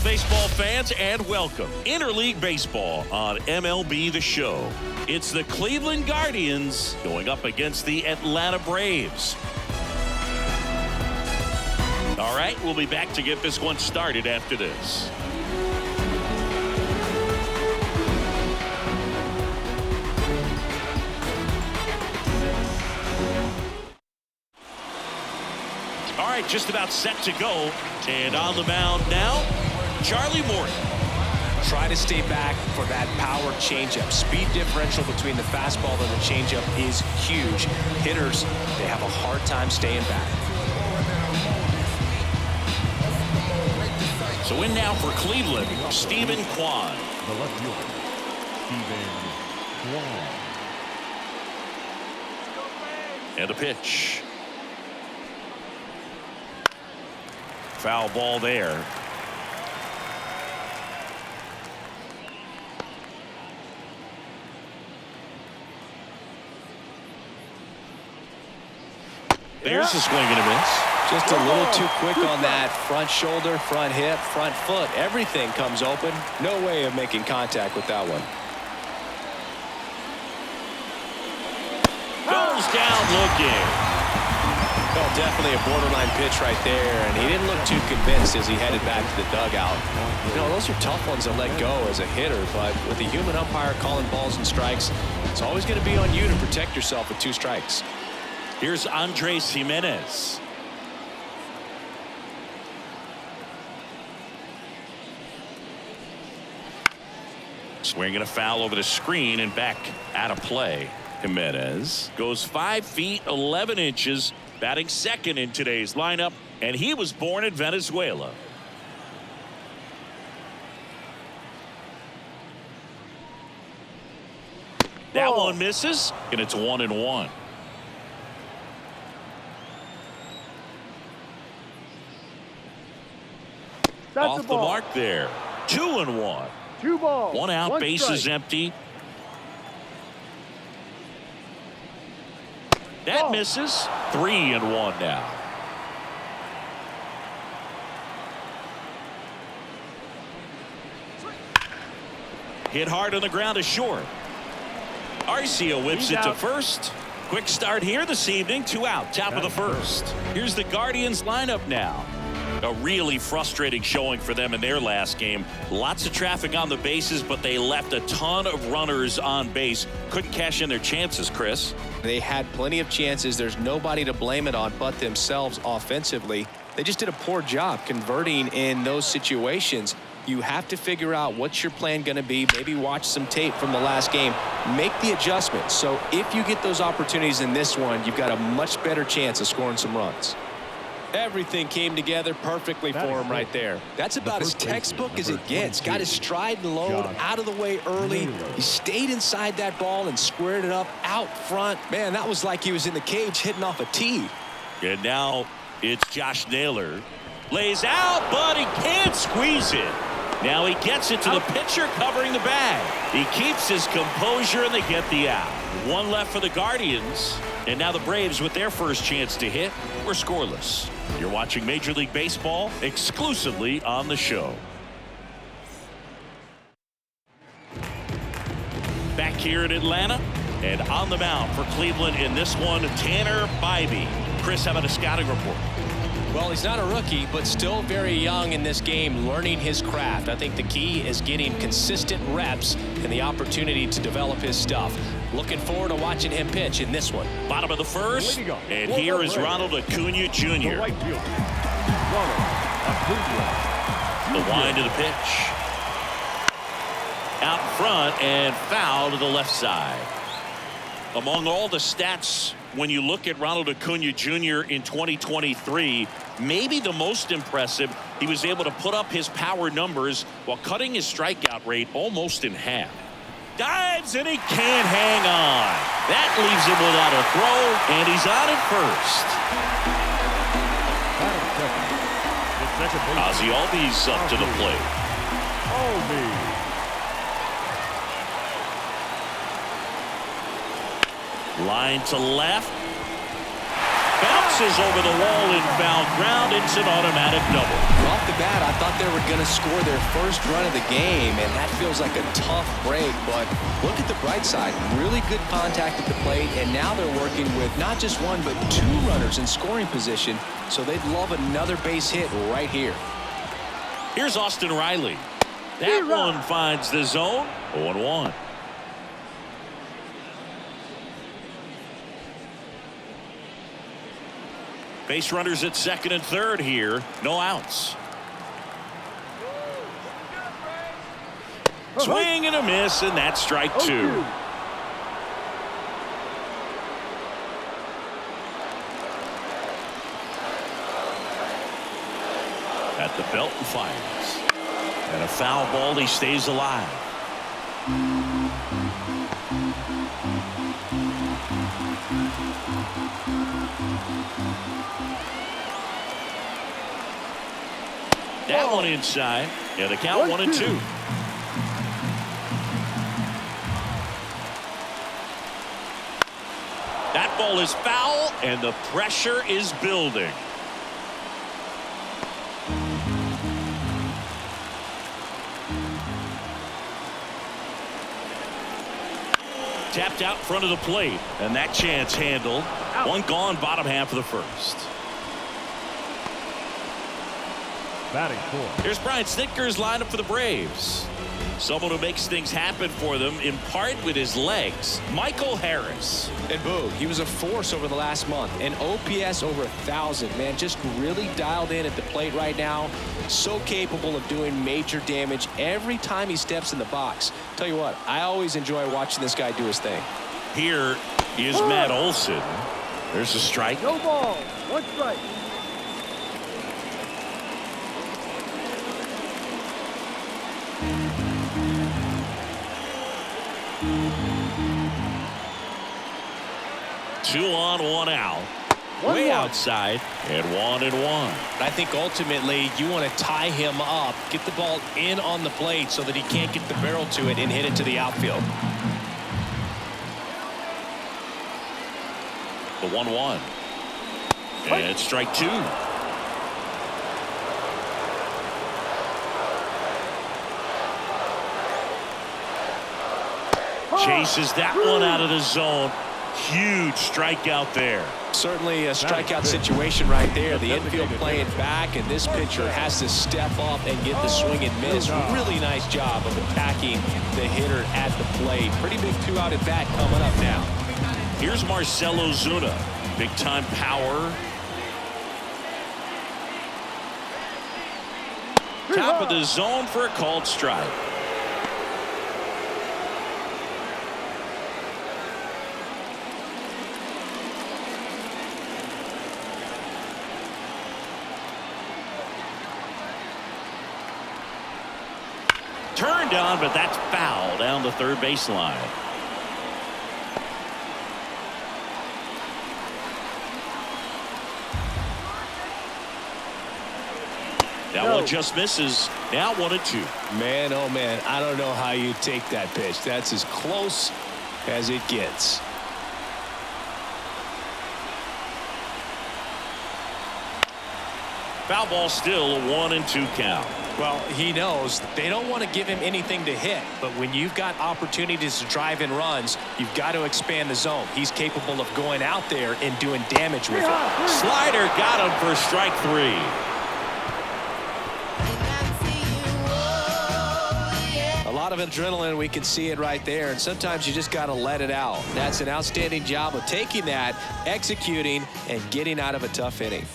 Baseball fans, and welcome Interleague Baseball on MLB The Show. It's the Cleveland Guardians going up against the Atlanta Braves. All right, we'll be back to get this one started after this. All right, just about set to go, and on the mound now, Charlie Morton. Try to stay back for that power changeup. Speed differential between the fastball and the changeup is huge. Hitters, they have a hard time staying back. So in now for Cleveland, Steven Kwan. The left fielder, Steven Kwan. And a pitch. Foul ball there. There's a swing and a miss. Just a little too quick on that front shoulder, front hip, front foot. Everything comes open. No way of making contact with that one. Goes down looking. Well, definitely a borderline pitch right there, and he didn't look too convinced as he headed back to the dugout. You know, those are tough ones to let go as a hitter, but with a human umpire calling balls and strikes, it's always going to be on you to protect yourself with 2 strikes. Here's Andres Jimenez. Swinging a foul over the screen and back out of play. Jimenez goes 5 feet 11 inches, batting second in today's lineup, and he was born in Venezuela. That one misses, and it's 1-1. Off the mark there. 2-1. 2 balls. 1 out, 1 bases strike. empty. That misses. 3-1 now. Hit hard on the ground is short. Arcia whips it to first. Quick start here this evening. 2 out, top of the first. Here's the Guardians lineup now. A really frustrating showing for them in their last game. Lots of traffic on the bases, but they left a ton of runners on base. Couldn't cash in their chances, Chris. They had plenty of chances. There's nobody to blame it on but themselves offensively. They just did a poor job converting in those situations. You have to figure out what's your plan going to be. Maybe watch some tape from the last game. Make the adjustment. So if you get those opportunities in this one, you've got a much better chance of scoring some runs. Everything came together perfectly for him right there. That's about as textbook as it gets. Got his stride and load out of the way early. He stayed inside that ball and squared it up out front. Man, that was like he was in the cage hitting off a tee. And now it's Josh Naylor. Lays out, but he can't squeeze it. Now he gets it to the pitcher covering the bag. He keeps his composure, and they get the out. One left for the Guardians. And now the Braves, with their first chance to hit, were scoreless. You're watching Major League Baseball exclusively on the show. Back here in Atlanta, and on the mound for Cleveland in this one, Tanner Bibee. Chris, how about a scouting report? Well, he's not a rookie, but still very young in this game, learning his craft. I think the key is getting consistent reps and the opportunity to develop his stuff. Looking forward to watching him pitch in this one. Bottom of the first, and here is Ronald Acuna Jr. The wind to the pitch. Out front and foul to the left side. Among all the stats, when you look at Ronald Acuna Jr. in 2023, maybe the most impressive, he was able to put up his power numbers while cutting his strikeout rate almost in half. Dives, and he can't hang on. That leaves him without a throw, and he's on at first. Ozzie Albies up to the plate. Line to left. Bounces over the wall in foul ground. It's an automatic double. Off the bat, I thought they were going to score their first run of the game, and that feels like a tough break. But look at the bright side. Really good contact at the plate, and now they're working with not just one, but two runners in scoring position. So they'd love another base hit right here. Here's Austin Riley. That one finds the zone. 0-1. Base runners at second and third here. No outs. Swing and a miss, and that's strike two. At the belt and fires. And a foul ball. He stays alive. That one inside. Yeah, the count 1-2. That ball is foul, and the pressure is building. Tapped out in front of the plate, and that chance handled. One gone, bottom half of the first. Batting fourth. Here's Brian Snitker's lineup for the Braves. Someone who makes things happen for them, in part with his legs, Michael Harris. And boom, he was a force over the last month. An OPS over 1,000. Man, just really dialed in at the plate right now. So capable of doing major damage every time he steps in the box. Tell you what, I always enjoy watching this guy do his thing. Here is Matt Olson. There's a strike. No ball. One strike. Two on, one out. Way outside, and 1-1. I think ultimately you want to tie him up, get the ball in on the plate so that he can't get the barrel to it and hit it to the outfield. The 1-1. And it's strike two. Chases that one out of the zone. Huge strikeout there. Certainly a strikeout situation right there. The infield playing back, and this pitcher has to step up and get the swing and miss. Really nice job of attacking the hitter at the plate. Pretty big two-out at bat coming up now. Here's Marcell Ozuna. Big-time power. Top of the zone for a called strike. turned on, but that's foul down the third baseline. That one just misses. Now 1-2. Man, oh man, I don't know how you take that pitch. That's as close as it gets. Foul ball, still a 1-2 count. Well, he knows they don't want to give him anything to hit, but when you've got opportunities to drive in runs, you've got to expand the zone. He's capable of going out there and doing damage with it. Slider got him for strike 3. A lot of adrenaline, we can see it right there, and sometimes you just got to let it out. That's an outstanding job of taking that, executing, and getting out of a tough inning.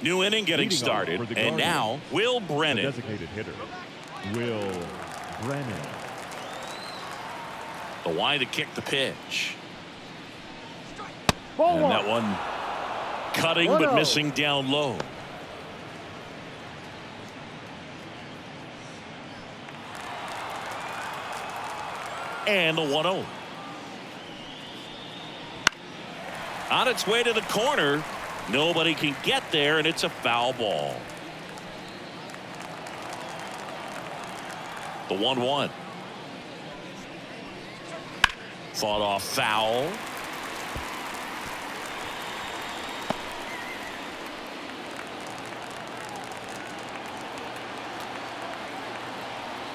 New inning getting started, and now Will Brennan. Designated hitter, Will Brennan. The wide to kick the pitch. Ball And that one cutting but missing down low. And the 1-0. On its way to the corner. Nobody can get there, and it's a foul ball. The 1-1. Fought off foul.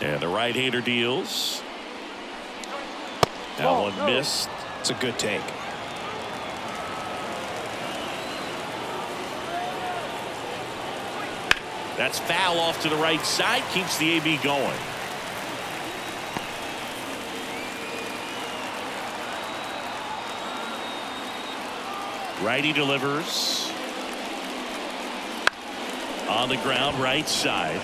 And the right-hander deals. That one missed. It's a good take. That's foul off to the right side. Keeps the AB going. Righty delivers. On the ground, right side.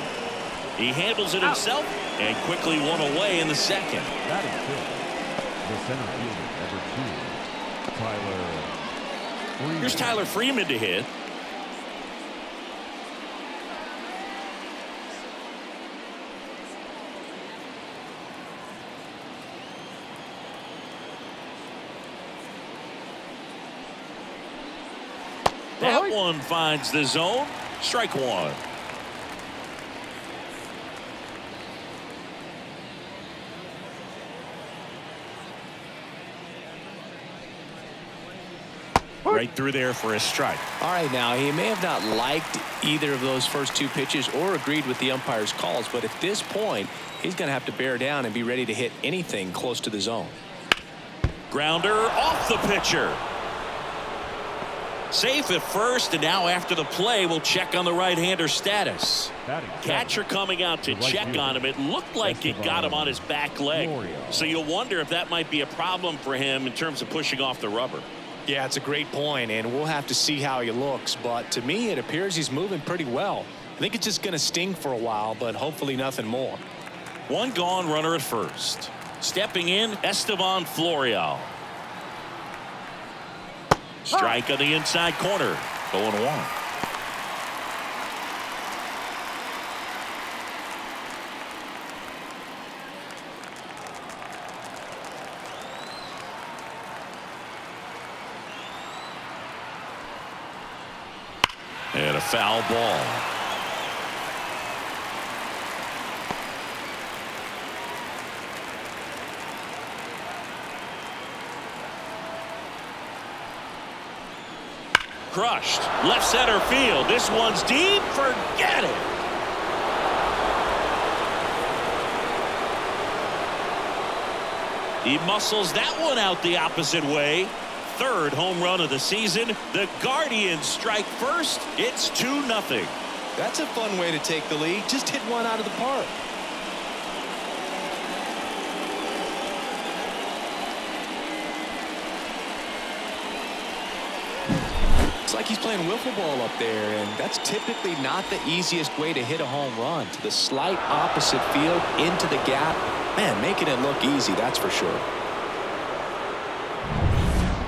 He handles it himself and quickly one away in the second. That is good. The center fielder, number 2, Tyler Freeman. Here's Tyler Freeman to hit. That one finds the zone. Strike 1. Right through there for a strike. All right, now he may have not liked either of those first 2 pitches or agreed with the umpire's calls, but at this point he's going to have to bear down and be ready to hit anything close to the zone. Grounder off the pitcher. Safe at first, and now after the play we'll check on the right-hander status. Catcher coming out to check on him. It looked like it got him on his back leg, so you'll wonder if that might be a problem for him in terms of pushing off the rubber. Yeah, it's a great point, and we'll have to see how he looks, but to me it appears he's moving pretty well. I think it's just going to sting for a while, but hopefully nothing more. One gone, runner at first. Stepping in, Esteban Florial. Strike on the inside corner. 0-1. And a foul ball. Crushed. Left center field. This one's deep. Forget it. He muscles that one out the opposite way. Third home run of the season. The Guardians strike first. It's 2-0. That's a fun way to take the lead. Just hit one out of the park. It's like he's playing wiffle ball up there, and that's typically not the easiest way to hit a home run. To the slight opposite field, into the gap. Man, making it look easy, that's for sure.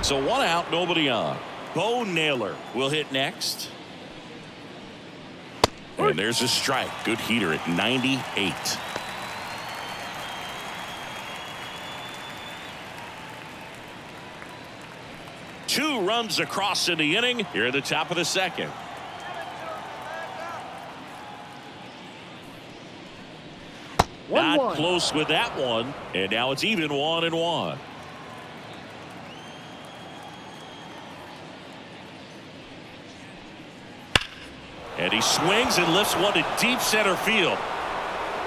So 1 out, nobody on. Bo Naylor will hit next. And there's a strike. Good heater at 98. Two runs across in the inning here at the top of the second. Not close with that one. And now it's even 1-1. And he swings and lifts one to deep center field.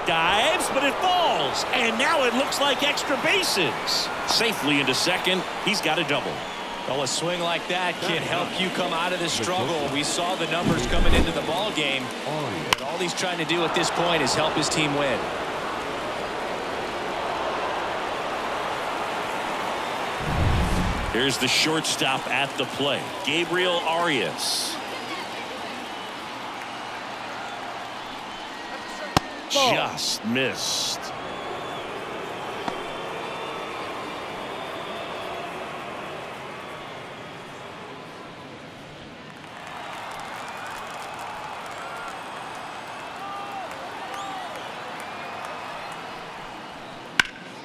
Dives, but it falls. And now it looks like extra bases. Safely into second. He's got a double. Well, a swing like that can help you come out of the struggle. We saw the numbers coming into the ball game. But all he's trying to do at this point is help his team win. Here's the shortstop at the plate, Gabriel Arias. Just missed.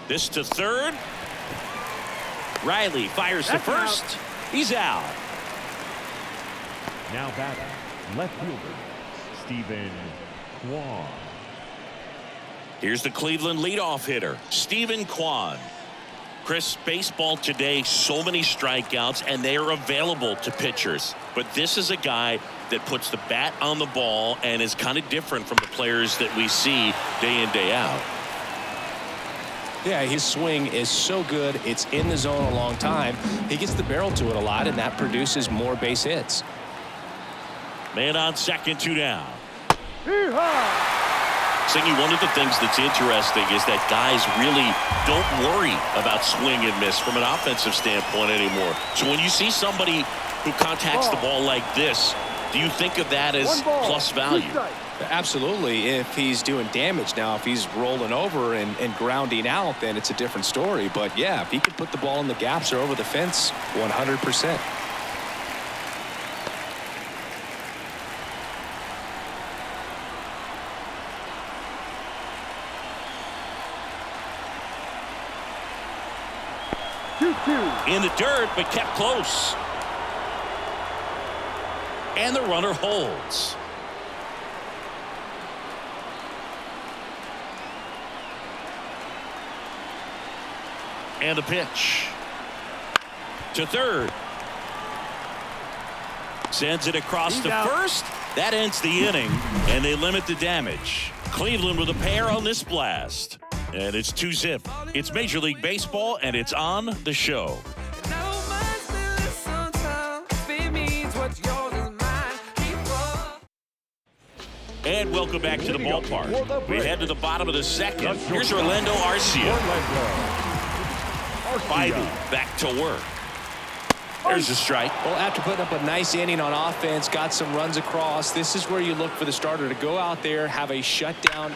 This to third. Riley fires to first. He's out. Now batting, left fielder, Stephen Kwan. Here's the Cleveland leadoff hitter, Stephen Kwan. Chris, baseball today, so many strikeouts, and they are available to pitchers. But this is a guy that puts the bat on the ball and is kind of different from the players that we see day in, day out. Yeah, his swing is so good. It's in the zone a long time. He gets the barrel to it a lot, and that produces more base hits. Man on second, 2 down. Singy, one of the things that's interesting is that guys really don't worry about swing and miss from an offensive standpoint anymore. So when you see somebody who contacts the ball like this, do you think of that as plus value? Absolutely, if he's doing damage. Now, if he's rolling over and grounding out, then it's a different story. But, yeah, if he can put the ball in the gaps or over the fence, 100%. In the dirt, but kept close. And the runner holds. And a pitch. To third. Sends it across to first. That ends the inning, and they limit the damage. Cleveland with a pair on this blast. And it's 2-zip. It's Major League Baseball, and it's on the show. And welcome back to the ballpark. We head to the bottom of the second. Here's Orlando Arcia. Bibee back to work. There's a strike. Well, after putting up a nice inning on offense, got some runs across, this is where you look for the starter to go out there, have a shutdown.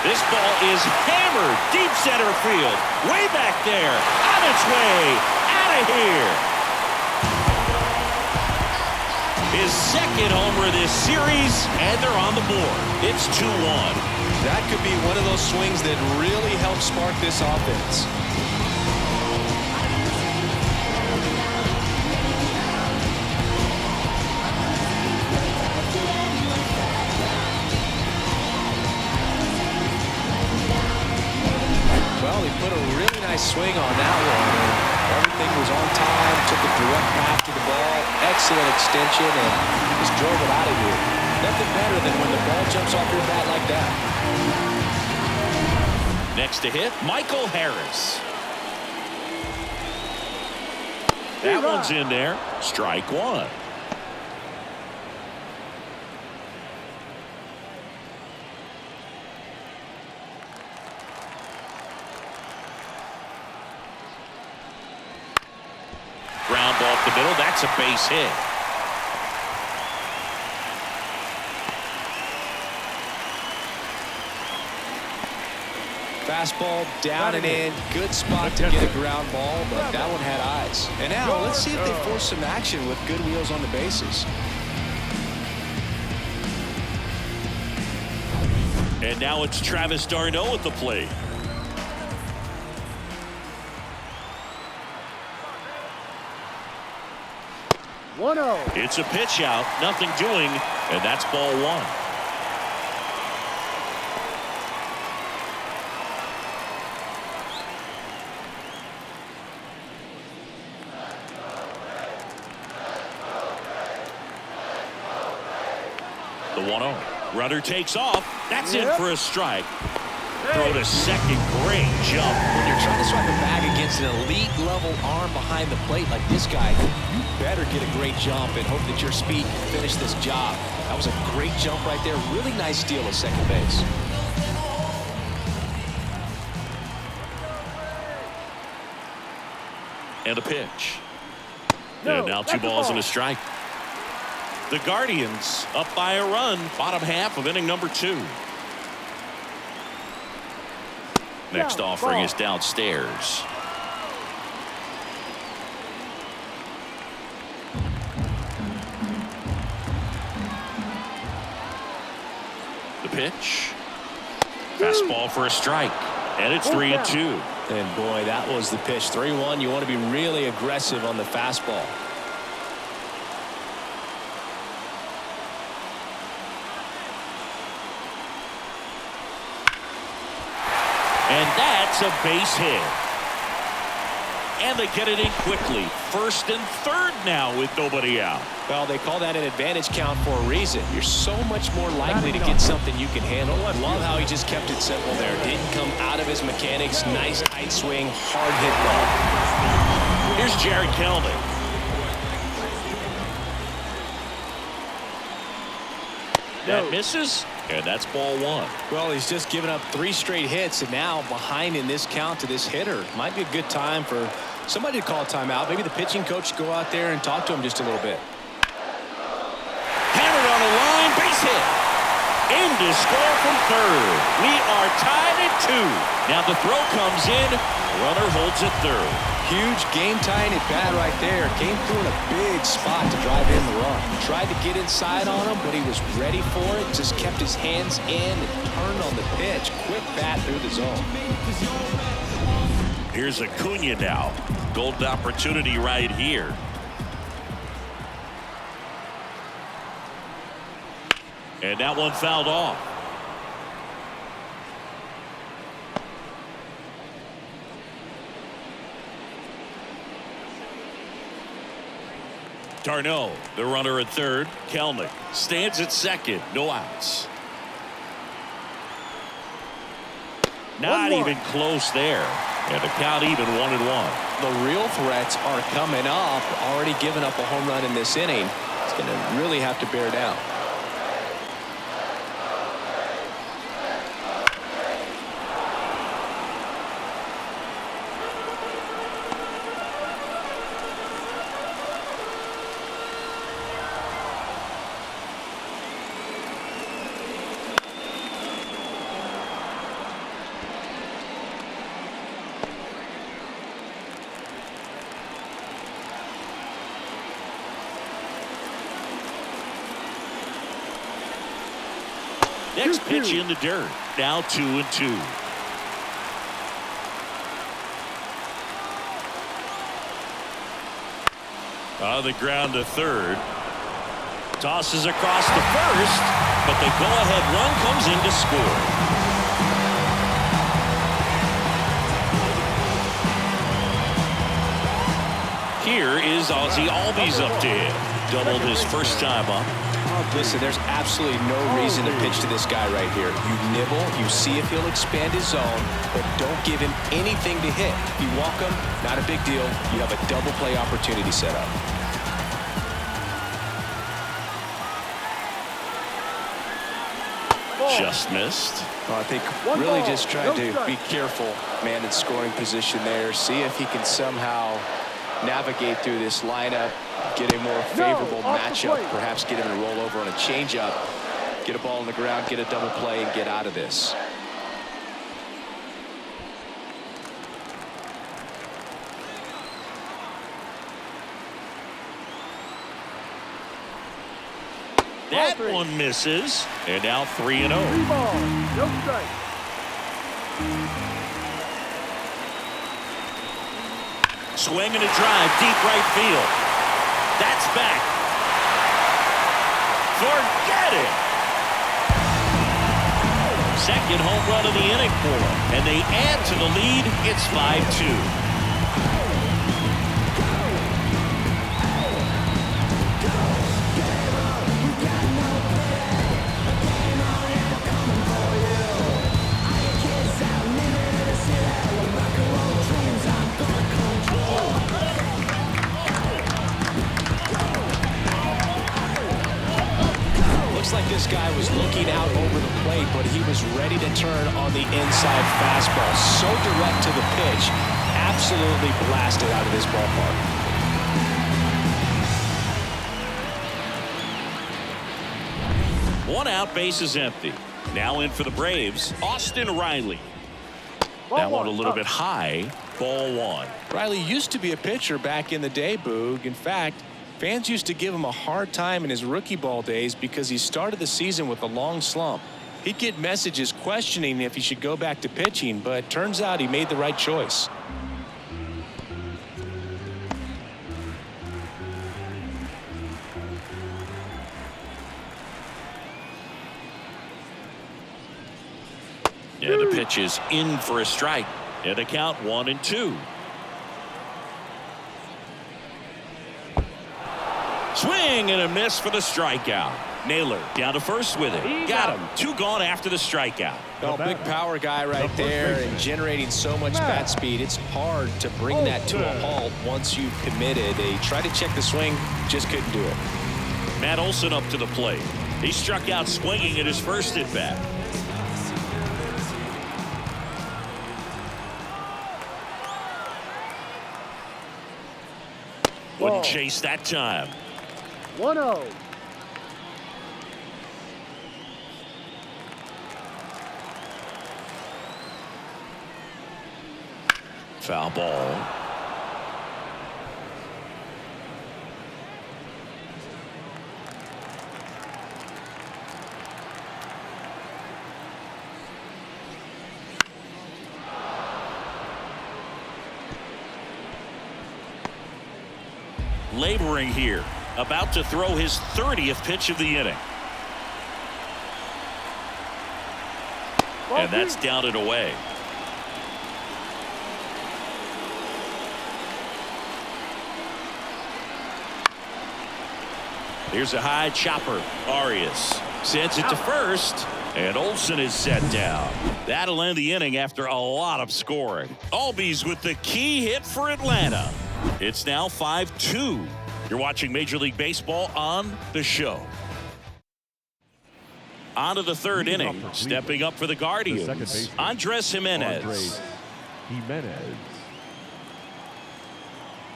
This ball is hammered deep center field. Way back there. On its way. Out of here. His second homer this series, and they're on the board. It's 2-1. That could be one of those swings that really helps spark this offense. Well, he put a really nice swing on that one. Everything was on time, took a direct path to the ball, excellent extension, and just drove it out of here. Nothing better than when the ball jumps off your bat like that. Next to hit, Michael Harris. That one's in there. Strike one. Ground ball up the middle. That's a base hit. Fastball down and in. Good spot to get a ground ball, but that one had eyes. And now let's see if they force some action with good wheels on the bases. And now it's Travis d'Arnaud at the plate. It's a pitch out, nothing doing, and that's ball one. The 1-0. Runner takes off. That's in for a strike. Throw to second. Great jump. When you're trying to swipe a bag against an elite level arm behind the plate like this guy, you better get a great jump and hope that your speed can finish this job. That was a great jump right there. Really nice steal at second base. And a pitch. And now 2 balls and a strike. The Guardians up by a run, bottom half of inning number 2. Next offering is downstairs. The pitch. Fastball for a strike. And it's 3-2. And boy, that was the pitch. 3-1. You want to be really aggressive on the fastball. And that's a base hit. And they get it in quickly. First and third now with nobody out. Well, they call that an advantage count for a reason. You're so much more likely to get something you can handle. I love how he just kept it simple there. Didn't come out of his mechanics. Nice tight swing, hard hit ball. Here's Jared Kelnick. That misses, and that's ball one. Well, he's just given up 3 straight hits, and now behind in this count to this hitter. Might be a good time for somebody to call a timeout. Maybe the pitching coach go out there and talk to him just a little bit. Hammered on the line, base hit. In to score from third. We are tied at 2. Now the throw comes in. Runner holds at third. Huge game-tying at bat right there. Came through in a big spot to drive in the run. Tried to get inside on him, but he was ready for it. Just kept his hands in and turned on the pitch. Quick bat through the zone. Here's Acuna now. Golden opportunity right here. And that one fouled off. d'Arnaud, the runner at third. Kelnick stands at second. No outs. Not even close there. And the count even 1-1. The real threats are coming up. Already given up a home run in this inning. It's going to really have to bear down. Next pitch in the dirt. Now 2-2. On the ground to third. Tosses across to first, but the go-ahead run comes in to score. Here is Ozzie Albies up to him. Doubled his first time up. Listen, there's absolutely no reason to pitch to this guy right here. You nibble, you see if he'll expand his zone, but don't give him anything to hit. If you walk him, not a big deal. You have a double play opportunity set up. Just missed. Well, I think really just trying to be careful, man, in scoring position there. See if he can somehow navigate through this lineup, get a more favorable matchup, perhaps get him to roll over on a changeup, get a ball on the ground, get a double play, and get out of this. That one misses. And now 3-0. 3 balls, no strike. Swing and a drive, deep right field. That's back. Forget it. Second home run of the inning for them. And they add to the lead. It's 5-2. Like this guy was looking out over the plate, but he was ready to turn on the inside fastball. So direct to the pitch. Absolutely blasted out of this ballpark. One out, base is empty. Now in for the Braves, Austin Riley. That one a little bit high. Ball 1. Riley used to be a pitcher back in the day, Boog. In fact, fans used to give him a hard time in his rookie ball days because he started the season with a long slump. He'd get messages questioning if he should go back to pitching, but turns out he made the right choice. Yeah, the pitch is in for a strike. And the count 1-2. Swing and a miss for the strikeout. Naylor down to first with it. Got him. 2 gone after the strikeout. Oh, big power guy right there and generating so much bat speed. It's hard to bring that to a halt once you've committed. They tried to check the swing, just couldn't do it. Matt Olson up to the plate. He struck out swinging at his first at bat. Wouldn't chase that time. 1-0. Foul ball. Laboring here, about to throw his 30th pitch of the inning. And that's down and away. Here's a high chopper. Arias sends it to first, and Olson is set down. That'll end the inning after a lot of scoring. Albies with the key hit for Atlanta. It's now 5-2. You're watching Major League Baseball on The Show. On to the third inning. Stepping up for the Guardians, Andres Jimenez.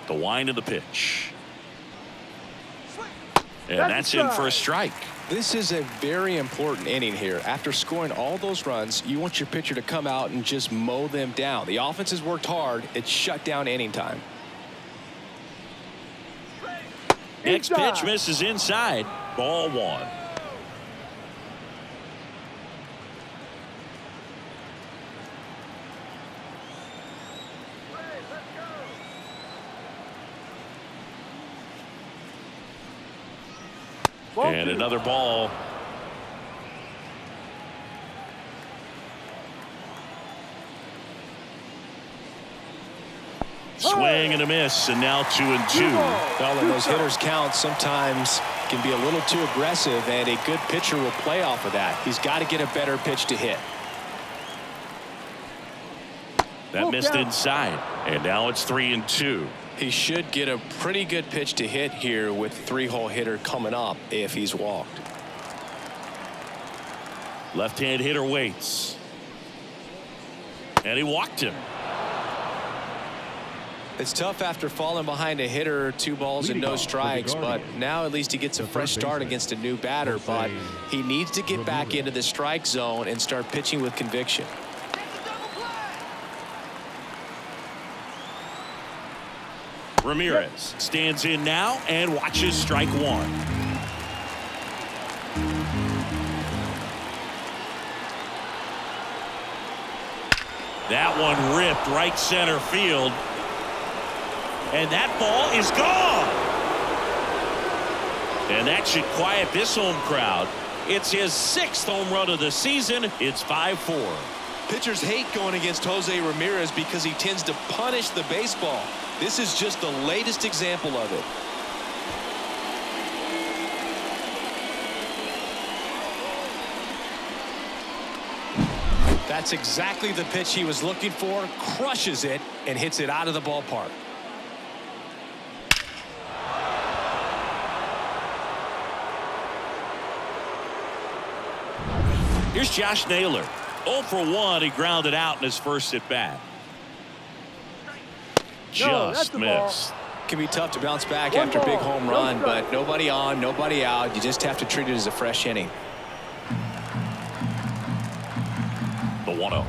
The wind of the pitch. And that's in for a strike. This is a very important inning here. After scoring all those runs, you want your pitcher to come out and just mow them down. The offense has worked hard. It's shut down inning time. Next pitch misses inside. Ball 1. And another ball. Swing and a miss, and now 2-2. Well, when those hitters count, sometimes can be a little too aggressive, and a good pitcher will play off of that. He's got to get a better pitch to hit. That missed inside, and now it's 3-2. He should get a pretty good pitch to hit here with 3-hole hitter coming up if he's walked. Left-hand hitter waits. And he walked him. It's tough after falling behind a hitter, 2 balls and no strikes, but now at least he gets a fresh start against a new batter, but he needs to get back into the strike zone and start pitching with conviction. Ramirez stands in now and watches strike 1. That one ripped right center field. And that ball is gone. And that should quiet this home crowd. It's his 6th home run of the season. It's 5-4. Pitchers hate going against Jose Ramirez because he tends to punish the baseball. This is just the latest example of it. That's exactly the pitch he was looking for. Crushes it and hits it out of the ballpark. Here's Josh Naylor. 0 for 1. He grounded out in his first at bat. Just missed. Can be tough to bounce back after a big home run, but nobody on, nobody out. You just have to treat it as a fresh inning. The 1-0.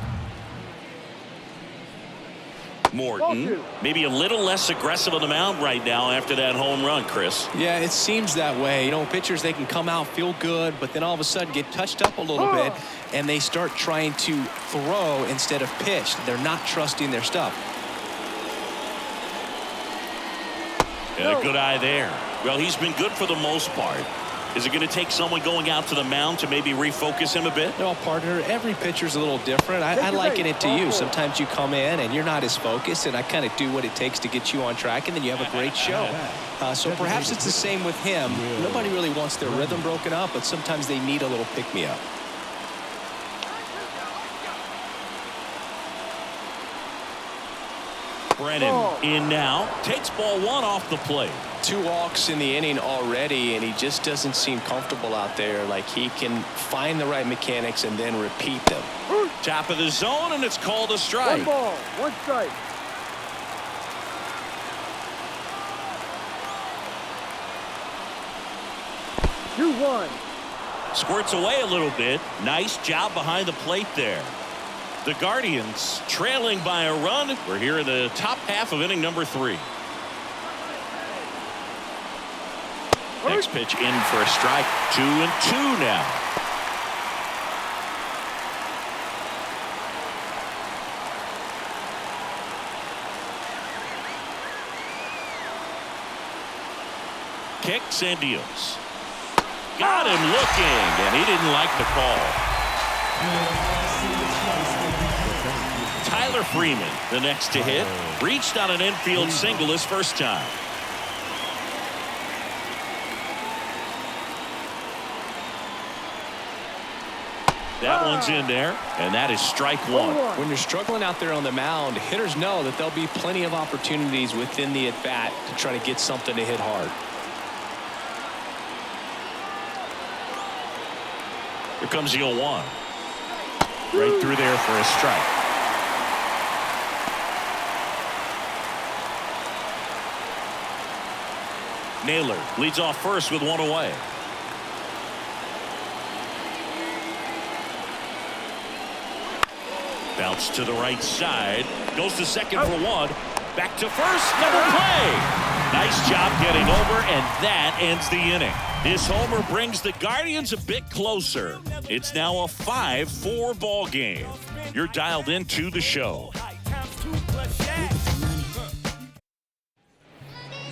Morton maybe a little less aggressive on the mound right now after that home run, Chris. Yeah, it seems that way. You know, pitchers, they can come out, feel good, but then all of a sudden get touched up a little bit, and they start trying to throw instead of pitch. They're not trusting their stuff. And a good eye there. Well, he's been good for the most part. Is it going to take someone going out to the mound to maybe refocus him a bit? No, partner, every pitcher's a little different. I liken it to you. Sometimes you come in and you're not as focused, and I kind of do what it takes to get you on track, and then you have a great show. So perhaps it's the same with him. Nobody really wants their rhythm broken up, but sometimes they need a little pick-me-up. Brennan in now. Takes ball 1 off the plate. 2 walks in the inning already, and he just doesn't seem comfortable out there. Like he can find the right mechanics and then repeat them. Top of the zone, and it's called a strike. 1 ball, 1 strike. 2-1. Squirts away a little bit. Nice job behind the plate there. The Guardians trailing by a run. We're here in the top half of inning number 3. Next pitch in for a strike. 2-2 now. Kicks and deals. Got him looking, and he didn't like the call. Tyler Freeman, the next to hit, reached on an infield single his first time. That one's in there, and that is strike 1. When you're struggling out there on the mound, hitters know that there'll be plenty of opportunities within the at-bat to try to get something to hit hard. Here comes the 0-1. Right through there for a strike. Naylor leads off first with 1 away. Bounce to the right side. Goes to second for 1. Back to first. Double play. Nice job getting over, and that ends the inning. This homer brings the Guardians a bit closer. It's now a 5-4 ball game. You're dialed into the show.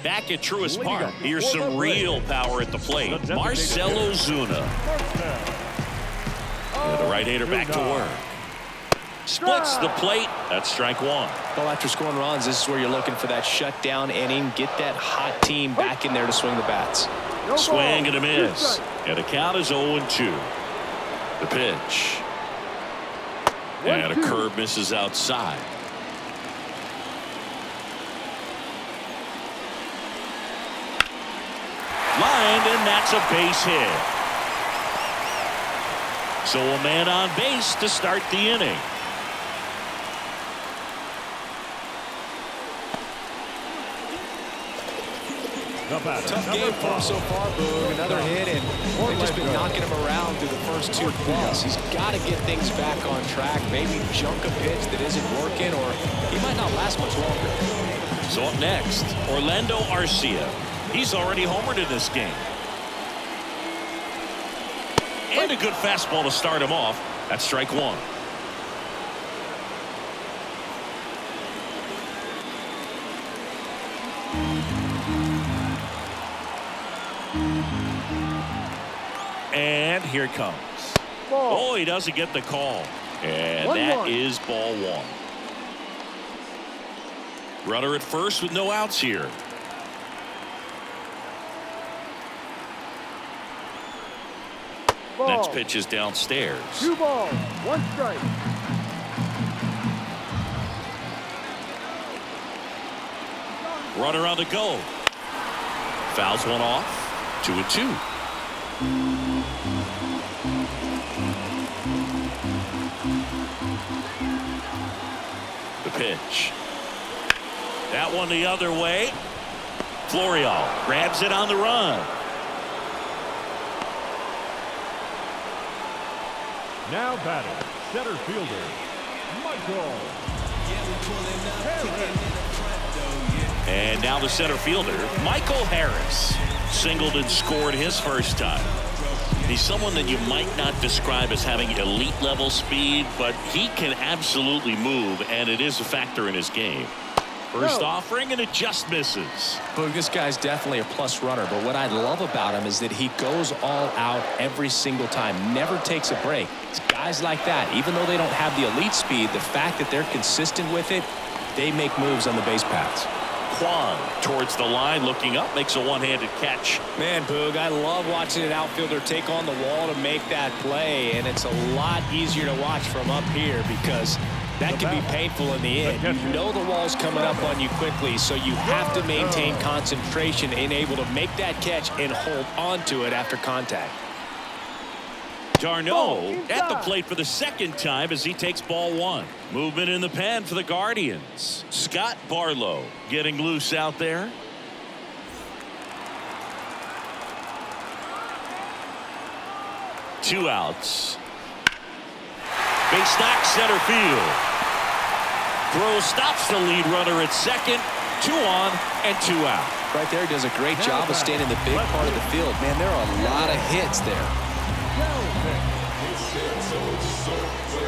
Back at Truist Park, here's some real power at the plate. Marcell Ozuna. The right-hander back to work. Splits the plate. That's strike 1. Well, after scoring runs, this is where you're looking for that shutdown inning. Get that hot team back in there to swing the bats. Swing and a miss. And the count is 0-2. The pitch. And a curve misses outside. Lined, and that's a base hit. So a man on base to start the inning. Tough game for him so far, Boog. Another hit, and they've just been knocking him around through the first 2 plus. He's got to get things back on track. Maybe junk a pitch that isn't working, or he might not last much longer. So up next, Orlando Arcia. He's already homered in this game. And a good fastball to start him off. That's strike one. And here it comes. Ball. Oh, he doesn't get the call. And that is ball one. Runner at first with no outs here. Ball. Next pitch is downstairs. 2 balls, 1 strike. Runner on the go. Fouls one off. 2-2. The pitch. That one the other way. Florial grabs it on the run. Now batting, center fielder, Michael. And now the center fielder, Michael Harris. Singled and scored his first time. He's someone that you might not describe as having elite level speed, but he can absolutely move, and it is a factor in his game. First offering, and it just misses. Boog, this guy's definitely a plus runner, but what I love about him is that he goes all out every single time, never takes a break. It's guys like that, even though they don't have the elite speed, the fact that they're consistent with it, they make moves on the base paths. Kwan towards the line, looking up, makes a one-handed catch. Man, Boog, I love watching an outfielder take on the wall to make that play, and it's a lot easier to watch from up here because that can be painful in the end. You know the wall's coming up on you quickly, so you have to maintain concentration and able to make that catch and hold on to it after contact. Darno at the plate for the second time as he takes ball one. Movement in the pen for the Guardians. Scott Barlow getting loose out there. Two outs. Base knock center field. Throw stops the lead runner at second. 2 on and 2 out. Right there, does a great job of staying in the big part of the field. Man, there are a lot of hits there.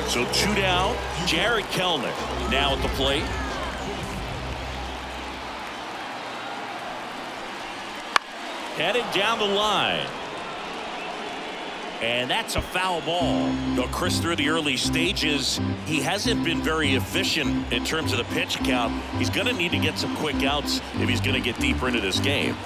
So 2 down. Jared Kellner now at the plate. Headed down the line. And that's a foul ball. Now, Chris, through the early stages, he hasn't been very efficient in terms of the pitch count. He's going to need to get some quick outs if he's going to get deeper into this game.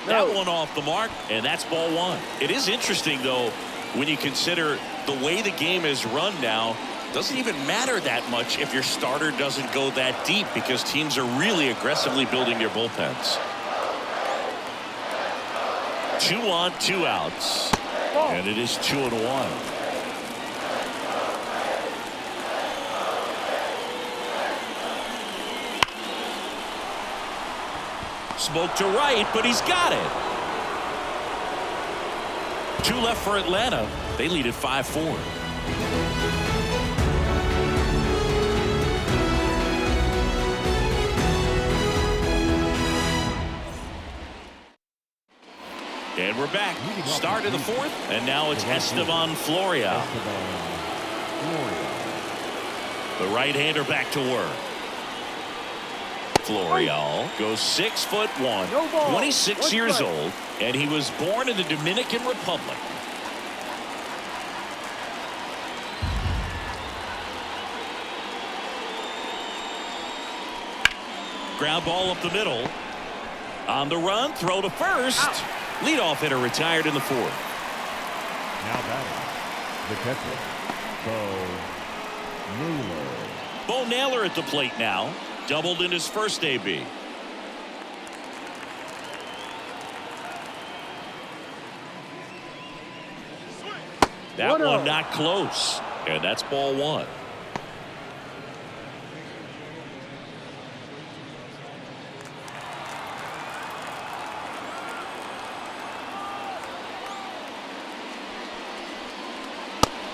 That one off the mark, and that's ball one. It is interesting, though, when you consider the way the game is run now. Doesn't even matter that much if your starter doesn't go that deep because teams are really aggressively building their bullpens. 2 on, 2 outs. And it is 2-1. Smoke to right, but he's got it. 2 left for Atlanta. They lead at 5-4. And we're back. Start of the 4th, and now it's Esteban Florial. The right-hander back to work. Florial goes 6'1", 26 years old, and he was born in the Dominican Republic. Ground ball up the middle. On the run, throw to first. Leadoff hitter retired in the 4th. Now batting, the catcher, Bo Naylor. Bo Naylor at the plate now. Doubled in his first AB. That one not close. And that's ball one.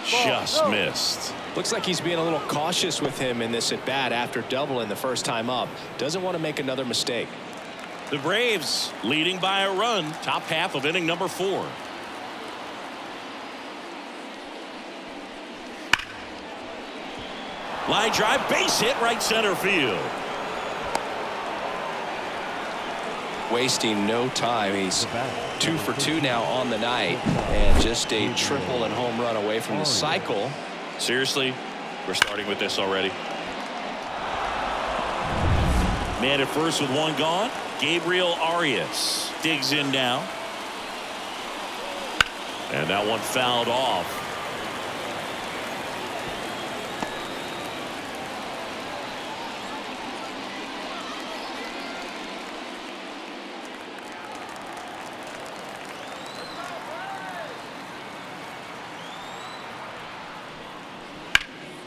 Just missed. Looks like he's being a little cautious with him in this at bat after doubling the first time up. Doesn't want to make another mistake. The Braves leading by a run, top half of inning number 4. Line drive, base hit, right center field. Wasting no time. He's 2 for 2 now on the night, and just a triple and home run away from the cycle. Seriously, we're starting with this already. Man at first with 1 gone. Gabriel Arias digs in now. And that one fouled off.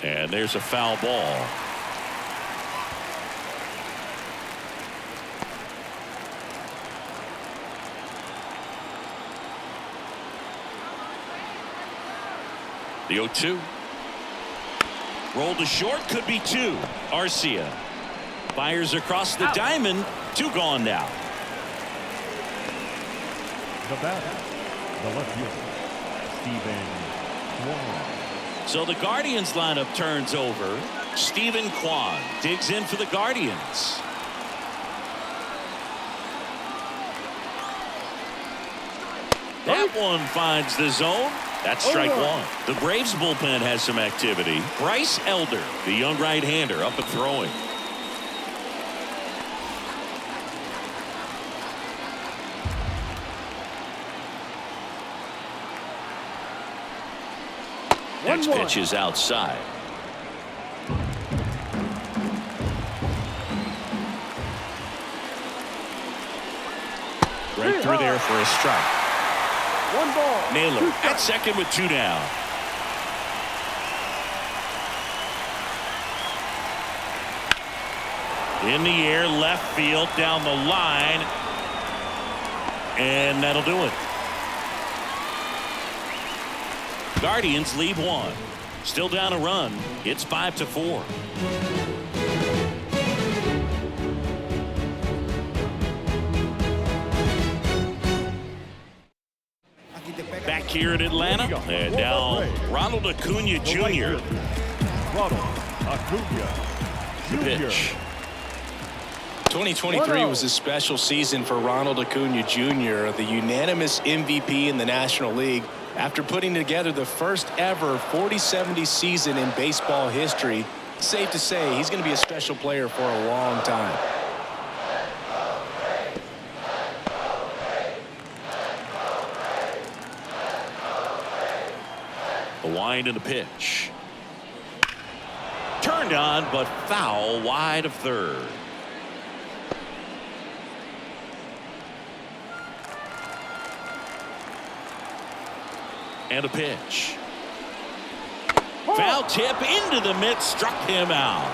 And there's a foul ball. The 0-2. Rolled to short, could be 2. Arcia fires across the diamond. 2 gone now. The batter, the left fielder, Stephen Kwan. So the Guardians lineup turns over. Stephen Kwan digs in for the Guardians. That one finds the zone. That's strike 1. The Braves bullpen has some activity. Bryce Elder, the young right-hander, up and throwing. Next pitch is outside. Right through there for a strike. 1 ball. Naylor at second with 2 down. In the air, left field, down the line. And that'll do it. Guardians lead 1. Still down a run. It's 5-4. Back here in Atlanta, and now Ronald Acuna Jr. Ronald Acuna The Jr. pitch. 2023 was a special season for Ronald Acuna Jr., the unanimous MVP in the National League. After putting together the first ever 40-70 season in baseball history, it's safe to say he's going to be a special player for a long time. A wind in the pitch. Turned on, but foul wide of third. And a pitch. Foul tip into the mitt, struck him out.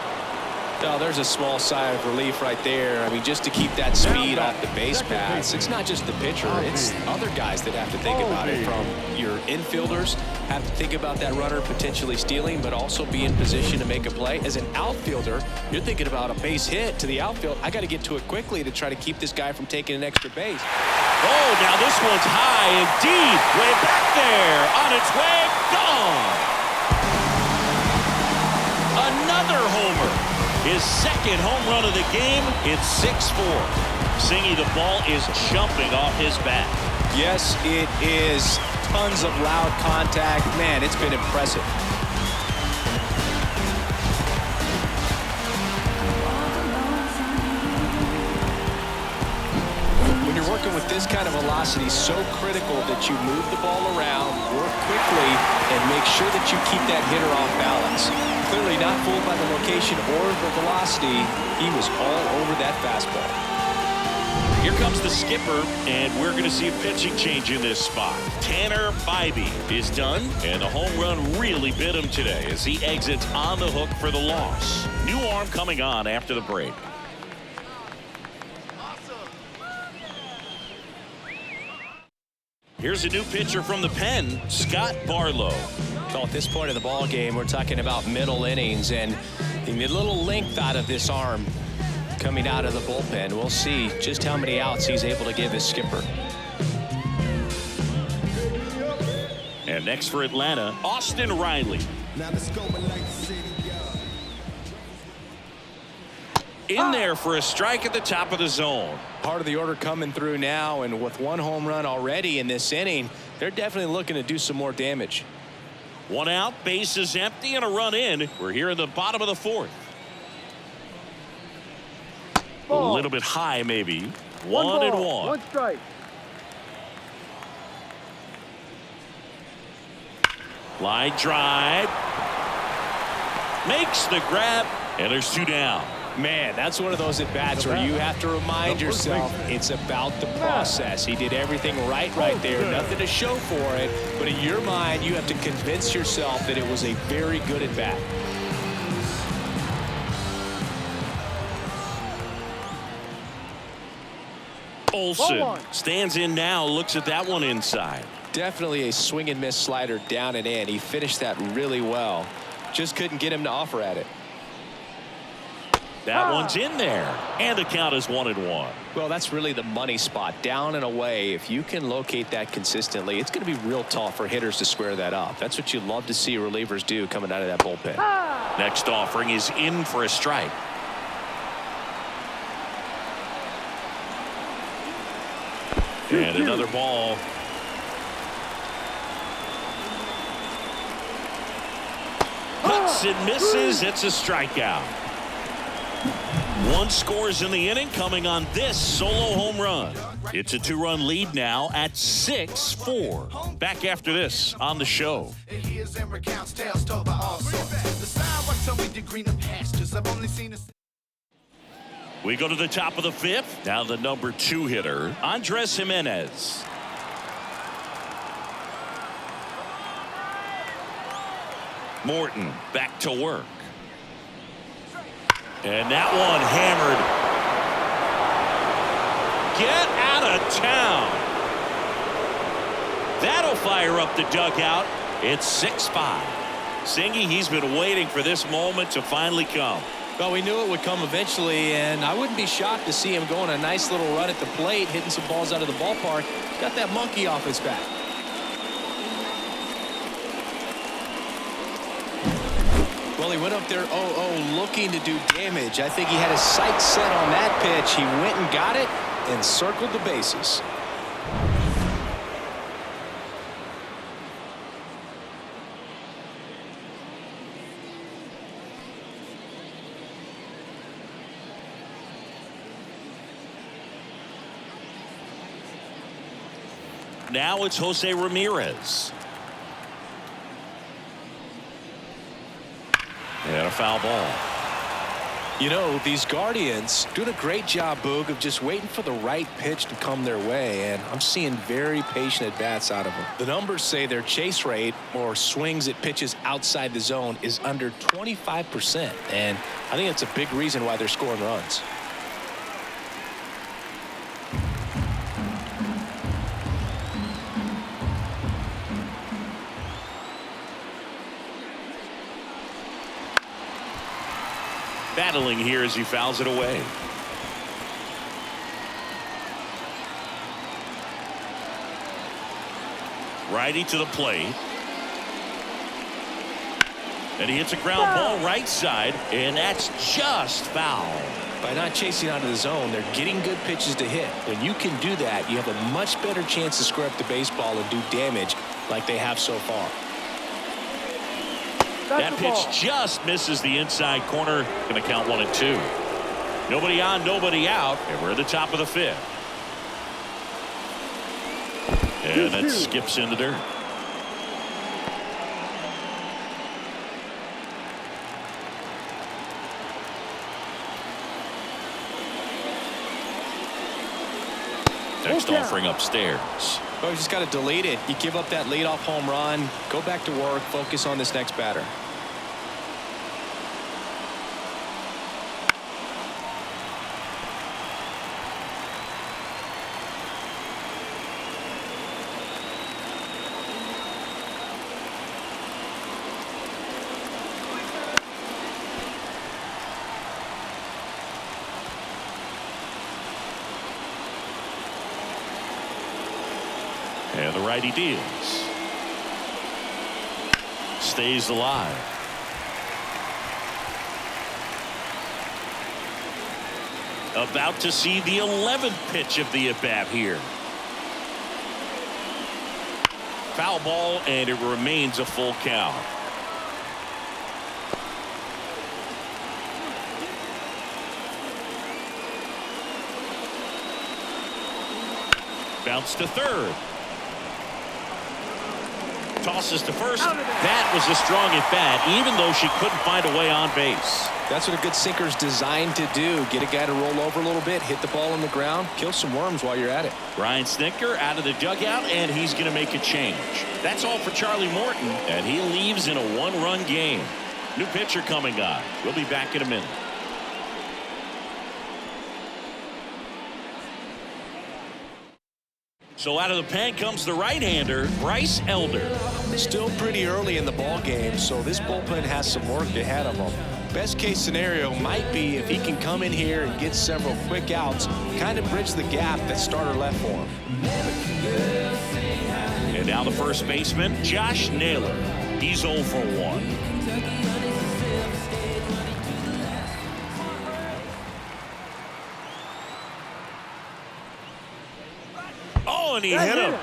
Oh, there's a small sigh of relief right there. I mean, just to keep that speed off the base paths. It's not just the pitcher. It's other guys that have to think about it. From your infielders have to think about that runner potentially stealing, but also be in position to make a play. As an outfielder, you're thinking about a base hit to the outfield. I got to get to it quickly to try to keep this guy from taking an extra base. Oh, now this one's high and deep. Way back there. On its way. Gone. Another homer. His second home run of the game. It's 6-4. Singy, the ball is jumping off his bat. Yes, it is. Tons of loud contact. Man, it's been impressive. When you're working with this kind of velocity, so critical that you move the ball around, work quickly, and make sure that you keep that hitter off balance. Clearly not fooled by the location or the velocity. He was all over that fastball. Here comes the skipper, and we're going to see a pitching change in this spot. Tanner Bibee is done, and the home run really bit him today as he exits on the hook for the loss. New arm coming on after the break. Here's a new pitcher from the pen, Scott Barlow. So at this point in the ball game, we're talking about middle innings, and you need a little length out of this arm. coming out of the bullpen. We'll see just how many outs he's able to give his skipper. And next for Atlanta, Austin Riley. Now let's go, in there for a strike at the top of the zone. Part of the order coming through now, and with one home run already in this inning, they're definitely looking to do some more damage. One out, bases empty, and a run in. We're here in the bottom of the fourth. Ball. A little bit high, maybe. One One and ball, one. one strike. Line drive. Makes the grab, and there's two down. Man, that's one of those at-bats where you have to remind yourself it's about the process. He did everything right there. Nothing to show for it. But in your mind, you have to convince yourself that it was a very good at-bat. Olsen stands in now, looks at that one inside. Definitely a swing and miss slider down and in. He finished that really well. Just couldn't get him to offer at it. That one's in there, and the count is 1-1. Well, that's really the money spot, down and away. If you can locate that consistently, it's going to be real tough for hitters to square that up. That's what you love to see relievers do coming out of that bullpen. Next offering is in for a strike. And another ball. Cuts and misses. It's a strikeout. One scores in the inning, coming on this solo home run. It's a 2-run lead now at 6-4. Back after this on the show. We go to the top of the fifth. Now the number 2 hitter, Andres Jimenez. Morton back to work. And that one hammered. Get out of town. That'll fire up the dugout. It's 6-5. Singy, he's been waiting for this moment to finally come. Well, we knew it would come eventually, and I wouldn't be shocked to see him go on a nice little run at the plate, hitting some balls out of the ballpark. Got that monkey off his back. Well, he went up there 0-0 looking to do damage. I think he had his sights set on that pitch. He went and got it and circled the bases. Now it's Jose Ramirez. And a foul ball. You know, these Guardians doing a great job, Boog, of just waiting for the right pitch to come their way, and I'm seeing very patient at-bats out of them. The numbers say their chase rate, or swings at pitches outside the zone, is under 25%, and I think that's a big reason why they're scoring runs. Battling here as he fouls it away. Righty to the plate. And he hits a ground ball right side, and that's just foul. By not chasing out of the zone, they're getting good pitches to hit. When you can do that, you have a much better chance to square up the baseball and do damage like they have so far. That pitch just misses the inside corner. Going to count 1-2. Nobody on, nobody out, and we're at the top of the fifth. And that skips in the dirt. Next offering upstairs. Well, you just got to delete it. You give up that leadoff home run, go back to work, focus on this next batter. And the righty deals. Stays alive. About to see the 11th pitch of the at-bat here. Foul ball, and it remains a full count. Bounce to third. Tosses to first. That was a strong at bat, even though she couldn't find a way on base. That's what a good sinker's designed to do. Get a guy to roll over a little bit, hit the ball on the ground, kill some worms while you're at it. Ryan Snitker out of the dugout, and he's going to make a change. That's all for Charlie Morton, and he leaves in a one-run game. New pitcher coming on. We'll be back in a minute. So out of the pen comes the right-hander, Bryce Elder. Still pretty early in the ball game, so this bullpen has some work ahead of them. Best case scenario might be if he can come in here and get several quick outs, kind of bridge the gap that starter left for him. And now the first baseman, Josh Naylor. He's 0 for 1. Oh, and he hit him.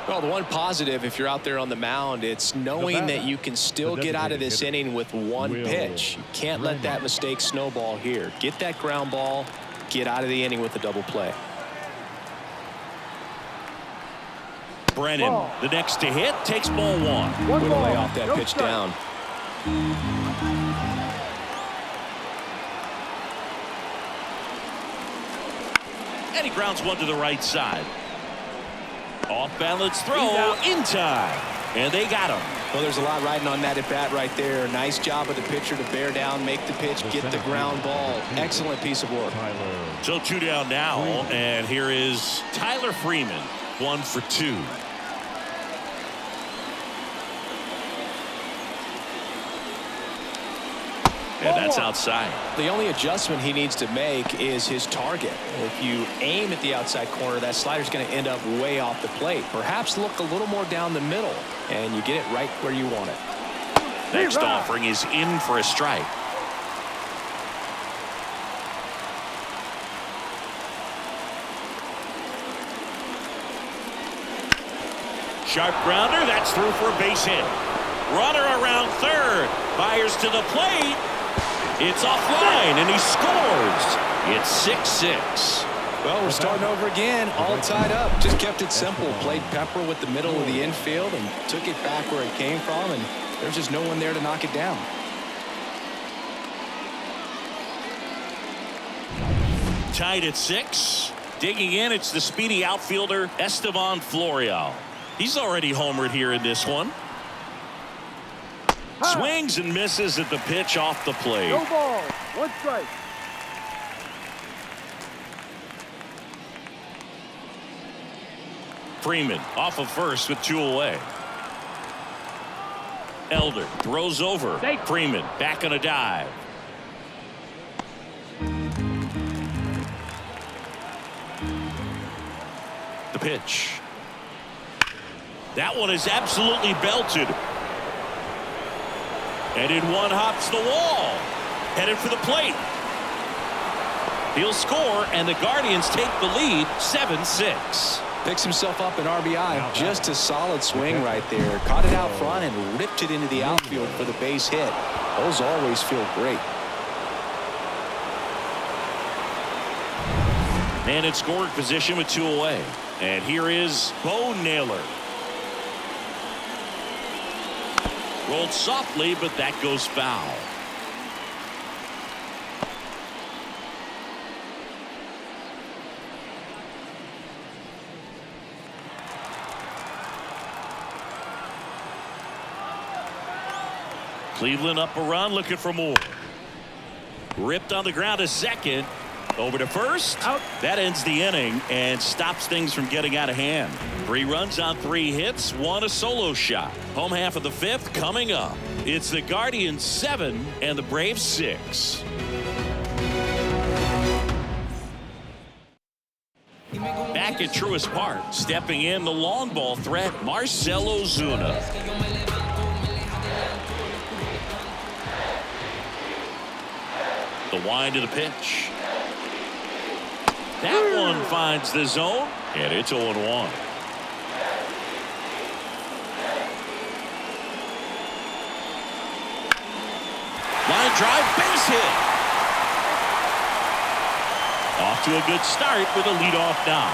Well, the one positive, if you're out there on the mound, it's knowing that you can still get out of this inning with one pitch. You can't let that mistake snowball here. Get that ground ball, get out of the inning with a double play. Brennan, the next to hit, takes ball one. Way to lay off that pitch down. And he grounds one to the right side. Off balance throw in time, and they got him. Well, there's a lot riding on that at bat right there. Nice job of the pitcher to bear down, make the pitch, get the ground ball. Excellent piece of work. So 2 down now, and here is Tyler Freeman, 1 for 2. And that's outside. The only adjustment he needs to make is his target. If you aim at the outside corner, that slider's going to end up way off the plate. Perhaps look a little more down the middle, and you get it right where you want it. Next offering is in for a strike. Sharp grounder, that's through for a base hit. Runner around third, fires to the plate. It's offline, and he scores. It's 6-6. Well, we're starting over again, all tied up. Just kept it simple. Played pepper with the middle of the infield and took it back where it came from, and there's just no one there to knock it down. Tied at 6. Digging in, it's the speedy outfielder, Estevan Florial. He's already homered here in this one. Swings and misses at the pitch off the plate. No ball. 1 strike. Freeman off of first with 2 away. Elder throws over. Freeman back on a dive. The pitch. That one is absolutely belted. And in one hops the wall. Headed for the plate. He'll score, and the Guardians take the lead 7-6. Picks himself up an RBI. Just a solid swing right there. Caught it out front and ripped it into the outfield for the base hit. Those always feel great. And in scoring position with 2 away. And here is Bo Naylor. Rolled softly, but that goes foul. Cleveland up a run, looking for more. Ripped on the ground to second. Over to first. Out. That ends the inning and stops things from getting out of hand. 3 runs on 3 hits, 1 a solo shot. Home half of the 5th coming up. It's the Guardians 7 and the Braves 6. Back at Truist Park, stepping in the long ball threat, Marcell Ozuna. The wind of the pitch. That one finds the zone, and it's 0-1. Line drive, base hit. Off to a good start with a leadoff knock.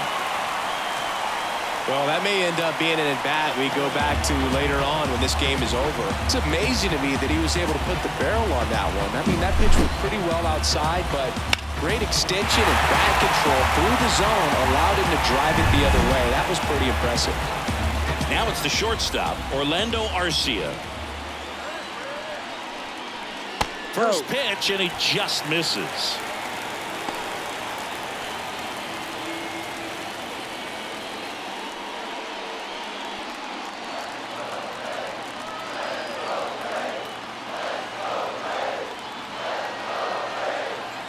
Well, that may end up being an at-bat we go back to later on when this game is over. It's amazing to me that he was able to put the barrel on that one. I mean, that pitch went pretty well outside, but great extension and bat control through the zone allowed him to drive it the other way. That was pretty impressive. Now it's the shortstop, Orlando Arcia. First pitch, and he just misses.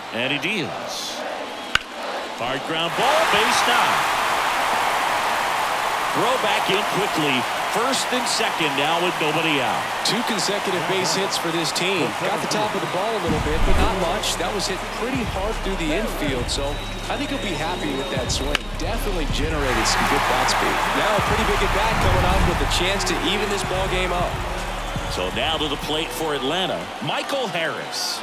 And he deals. Hard ground ball, base knock. Throw back in quickly. First and second now with nobody out. 2 consecutive base hits for this team. Got the top of the ball a little bit, but not much. That was hit pretty hard through the infield, so I think he'll be happy with that swing. Definitely generated some good bat speed. Now a pretty big at-bat coming up with a chance to even this ball game up. So now to the plate for Atlanta, Michael Harris.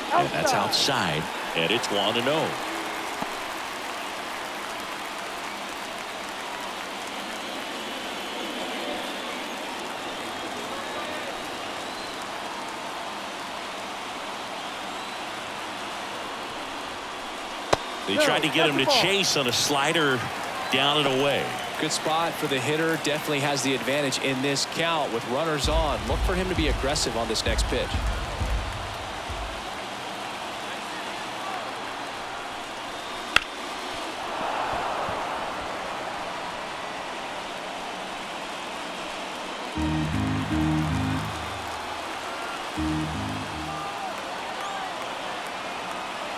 And that's outside, and it's 1-0. They tried to get him to chase on a slider down and away. Good spot for the hitter. Definitely has the advantage in this count with runners on. Look for him to be aggressive on this next pitch.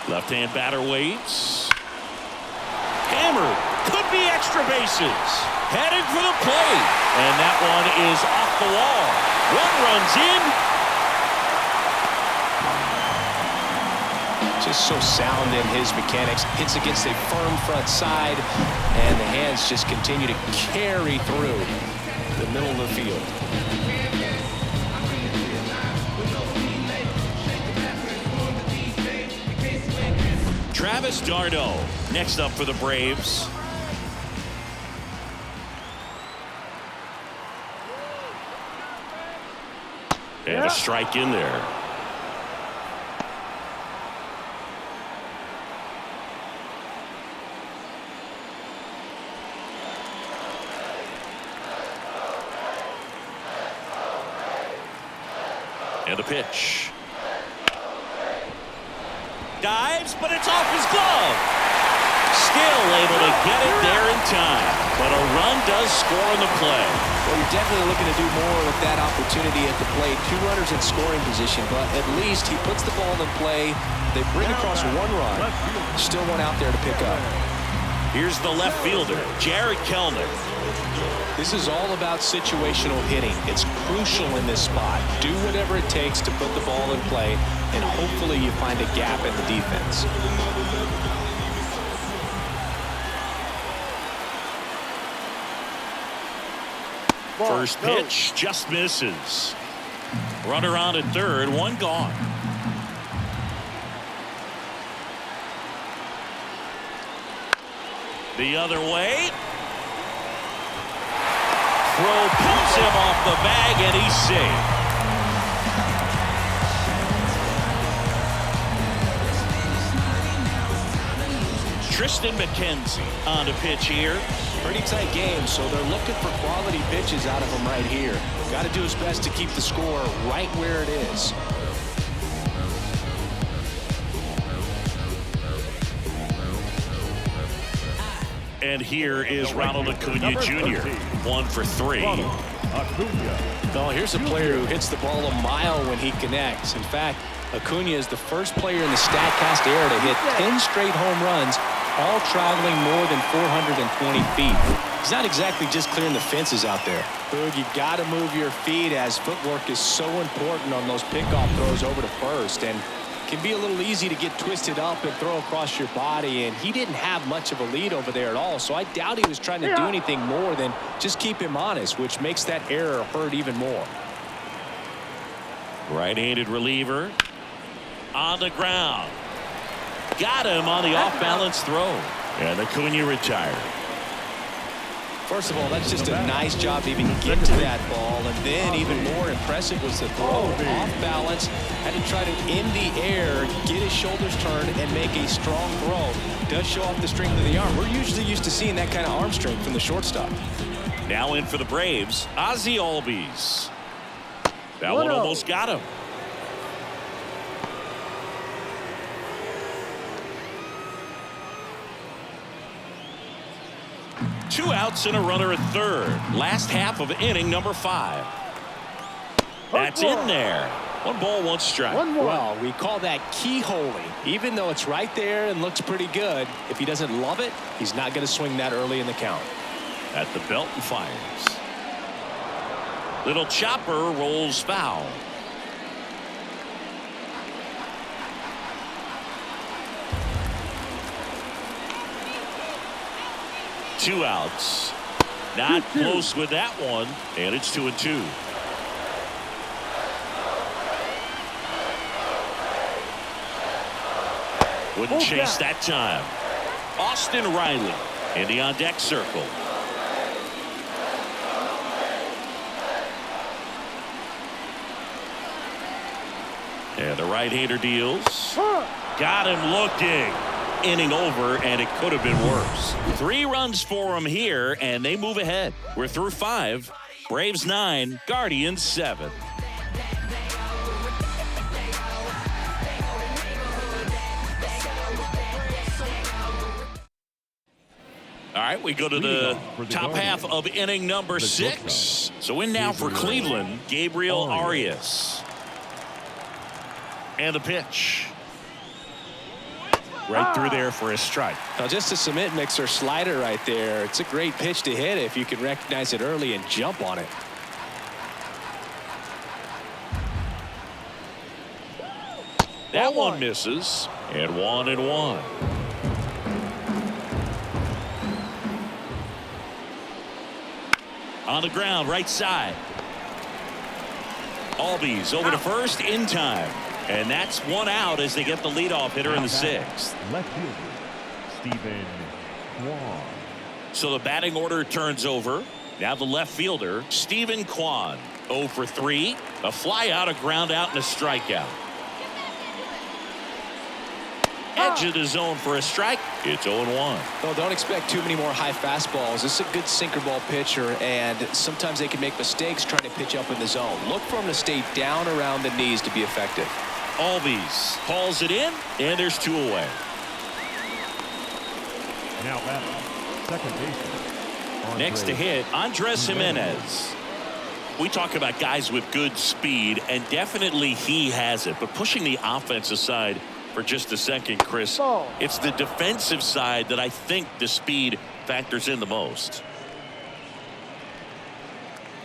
Left-hand batter waits. Hammered. Could be extra bases. Headed for the plate. And that one is off the wall. One runs in. Just so sound in his mechanics. Hits against a firm front side. And the hands just continue to carry through the middle of the field. Travis d'Arnaud next up for the Braves. And a strike in there. And the pitch. Dives, but it's off his glove. Still able to get it there in time. But a run does score on the play. Well, you're definitely looking to do more with that opportunity at the plate. 2 runners in scoring position, but at least he puts the ball in play. They bring across 1 run. Still one out there to pick up. Here's the left fielder, Jared Kelenic. This is all about situational hitting. It's crucial in this spot. Do whatever it takes to put the ball in play, and hopefully you find a gap in the defense. First pitch just misses. Runner on at third, 1 gone. The other way. Throw pulls him off the bag, and he's safe. Tristan McKenzie on the pitch here. Pretty tight game, so they're looking for quality pitches out of him right here. Got to do his best to keep the score right where it is. And here is Ronald Acuna Jr. 1 for 3. Well, here's a player who hits the ball a mile when he connects. In fact, Acuna is the first player in the StatCast era to hit 10 straight home runs all traveling more than 420 feet. He's not exactly just clearing the fences out there. Boog, you got to move your feet, as footwork is so important on those pickoff throws over to first, and can be a little easy to get twisted up and throw across your body, and he didn't have much of a lead over there at all, so I doubt he was trying to do anything more than just keep him honest, which makes that error hurt even more. Right-handed reliever on the ground. Got him on the off-balance throw. And Acuna retired. First of all, that's just a nice job to even get to that ball, and then even more impressive was the throw off balance. Had to try to, in the air, get his shoulders turned and make a strong throw. Does show off the strength of the arm. We're usually used to seeing that kind of arm strength from the shortstop. Now in for the Braves, Ozzie Albies. That one almost got him. Two outs and a runner at third. Last half of inning number 5. That's in there. 1 ball, 1 strike. Well, we call that keyholing. Even though it's right there and looks pretty good, if he doesn't love it, he's not going to swing that early in the count. At the belt and fires. Little chopper rolls foul. Two outs. Not close with that one, and it's 2-2. Wouldn't chase that time. Austin Riley in the on-deck circle. And the right-hander deals. Got him looking. Inning over, and it could have been worse. 3 runs for him here, and they move ahead. We're through 5. Braves 9, Guardians 7. All right, we go to the top half of inning number 6. So in now for Cleveland, Gabriel Arias. And the pitch. Right through there for a strike. Now, just a cement mixer slider right there. It's a great pitch to hit if you can recognize it early and jump on it. That one misses. And 1-1. On the ground, right side. Albies over to first in time. And that's 1 out as they get the leadoff hitter in the 6th. Left fielder, Stephen Kwan. So the batting order turns over. Now the left fielder, Stephen Kwan. 0 for 3. A fly out, a ground out, and a strikeout. Edge of the zone for a strike. It's 0-1. Well, don't expect too many more high fastballs. This is a good sinker ball pitcher, and sometimes they can make mistakes trying to pitch up in the zone. Look for him to stay down around the knees to be effective. Albies hauls it in, and there's 2 away. Now at second baseman. Next to hit, Andres Jimenez. We talk about guys with good speed, and definitely he has it. But pushing the offense aside for just a second, Chris, it's the defensive side that I think the speed factors in the most.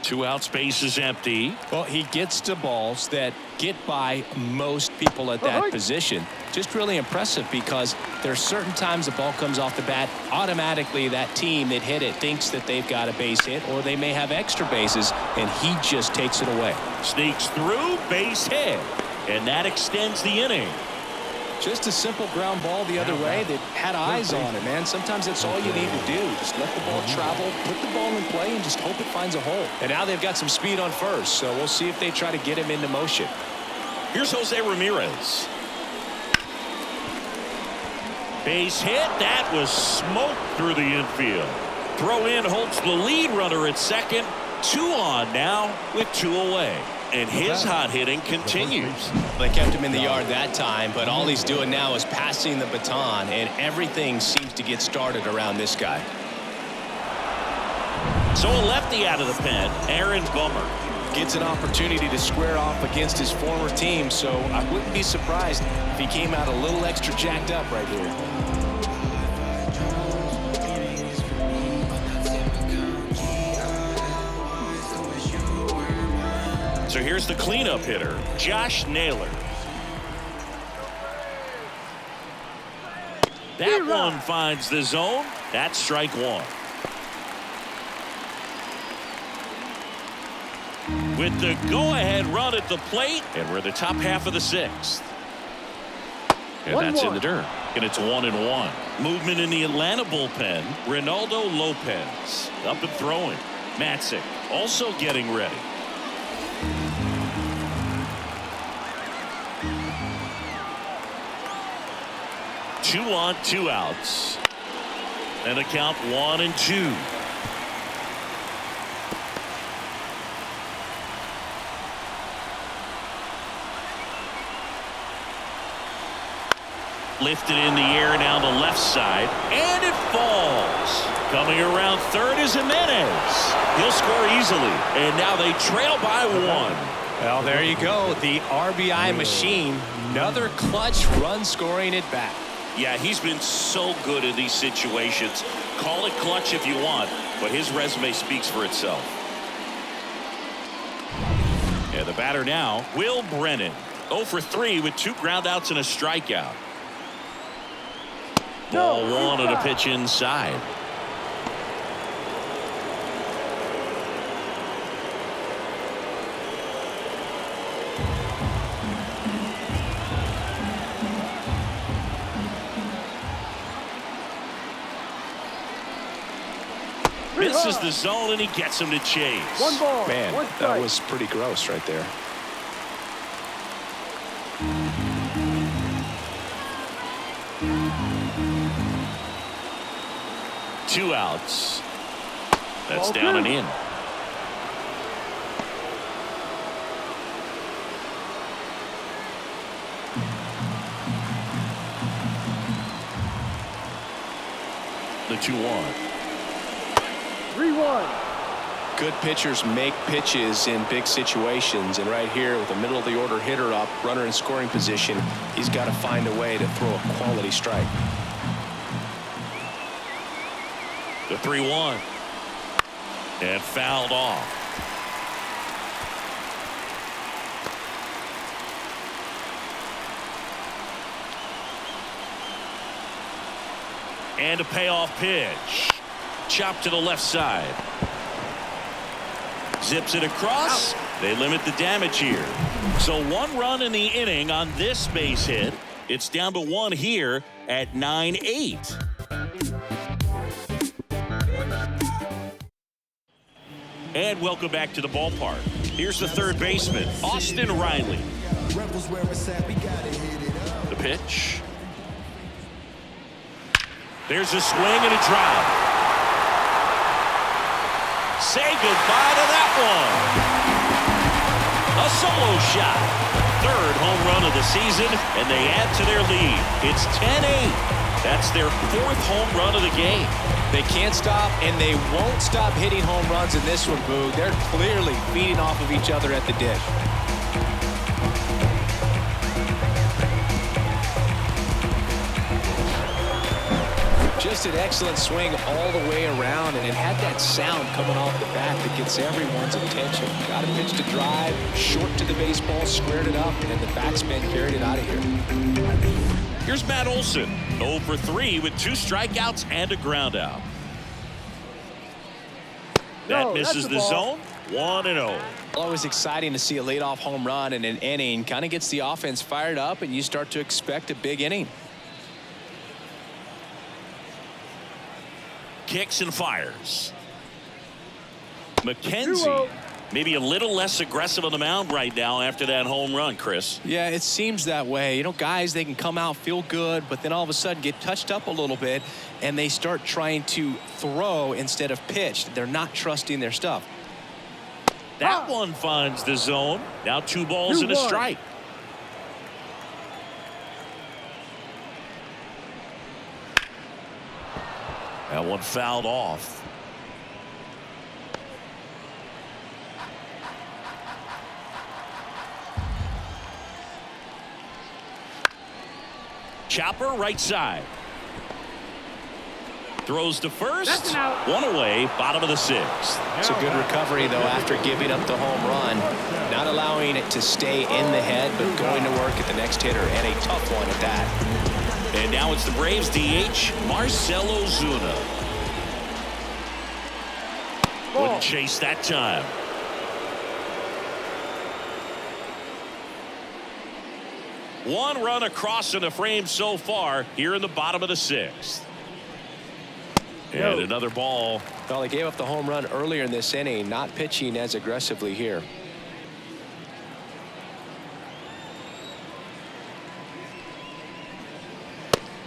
2 outs, base is empty. Well, he gets to balls that get by most people at that position. Just really impressive, because there's certain times the ball comes off the bat, automatically that team that hit it thinks that they've got a base hit, or they may have extra bases, and he just takes it away. Sneaks through, base hit, and that extends the inning. Just a simple ground ball the other way that had eyes on it, man. Sometimes that's all you need to do. Just let the ball travel, put the ball in play, and just hope it finds a hole. And now they've got some speed on first, so we'll see if they try to get him into motion. Here's Jose Ramirez. Base hit. That was smoked through the infield. Throw in holds the lead runner at second. 2 on now with 2 away. And his hot hitting continues. They kept him in the yard that time, but all he's doing now is passing the baton, and everything seems to get started around this guy. So a lefty out of the pen, Aaron Bummer. Gets an opportunity to square off against his former team, so I wouldn't be surprised if he came out a little extra jacked up right here. Here's the cleanup hitter, Josh Naylor. That one finds the zone. That's strike one. With the go-ahead run at the plate, and we're in the top half of the sixth. And that's in the dirt. And it's 1-1. Movement in the Atlanta bullpen. Ronaldo Lopez up and throwing. Matzik also getting ready. Two on, 2 outs. And a count 1-2. Lifted in the air down the left side, and it falls. Coming around third is Jimenez. He'll score easily, and now they trail by 1. Well, there you go. The RBI machine. Another clutch run scoring at bat. Yeah, he's been so good in these situations. Call it clutch if you want, but his resume speaks for itself. And the batter now, Will Brennan. 0 for 3 with 2 groundouts and a strikeout. Ball 1 and a pitch inside. Misses the zone and he gets him to chase. 1 ball. Man, 1 that strike. was pretty gross right there. Two outs. That's down and in. The 2-1. 3-1. Good pitchers make pitches in big situations, and right here with a middle of the order hitter up, runner in scoring position, he's got to find a way to throw a quality strike. The 3-1. And fouled off. And a payoff pitch. Chopped to the left side. Zips it across. They limit the damage here. So 1 run in the inning on this base hit. It's down to 1 here at 9-8. And welcome back to the ballpark. Here's the third baseman, Austin Riley. The pitch. There's a swing and a drive. Say goodbye to that one. A solo shot. Third home run of the season, and they add to their lead. It's 10-8. That's their 4th home run of the game. They can't stop, and they won't stop hitting home runs in this one, Boog. They're clearly feeding off of each other at the dish. Just an excellent swing all the way around, and it had that sound coming off the bat that gets everyone's attention. Got a pitch to drive, short to the baseball, squared it up, and the backspin carried it out of here. Here's Matt Olson, 0 for 3 with 2 strikeouts and a groundout. That misses the zone. 1-0. Always exciting to see a leadoff home run in an inning. Kind of gets the offense fired up, and you start to expect a big inning. Kicks and fires. McKenzie maybe a little less aggressive on the mound right now after that home run, Chris. Yeah, it seems that way. You know, guys, they can come out, feel good, but then all of a sudden get touched up a little bit, and they start trying to throw instead of pitch. They're not trusting their stuff. That one finds the zone. Now 2 balls and a strike. That one fouled off. Chopper right side. Throws to first. 1 away, bottom of the 6th. It's a good recovery, though, after giving up the home run. Not allowing it to stay in the head, but going to work at the next hitter, and a tough one at that. And now it's the Braves DH, Marcell Ozuna. Wouldn't chase that time. One run across in the frame so far here in the bottom of the 6th. And another ball. Well, he gave up the home run earlier in this inning, not pitching as aggressively here.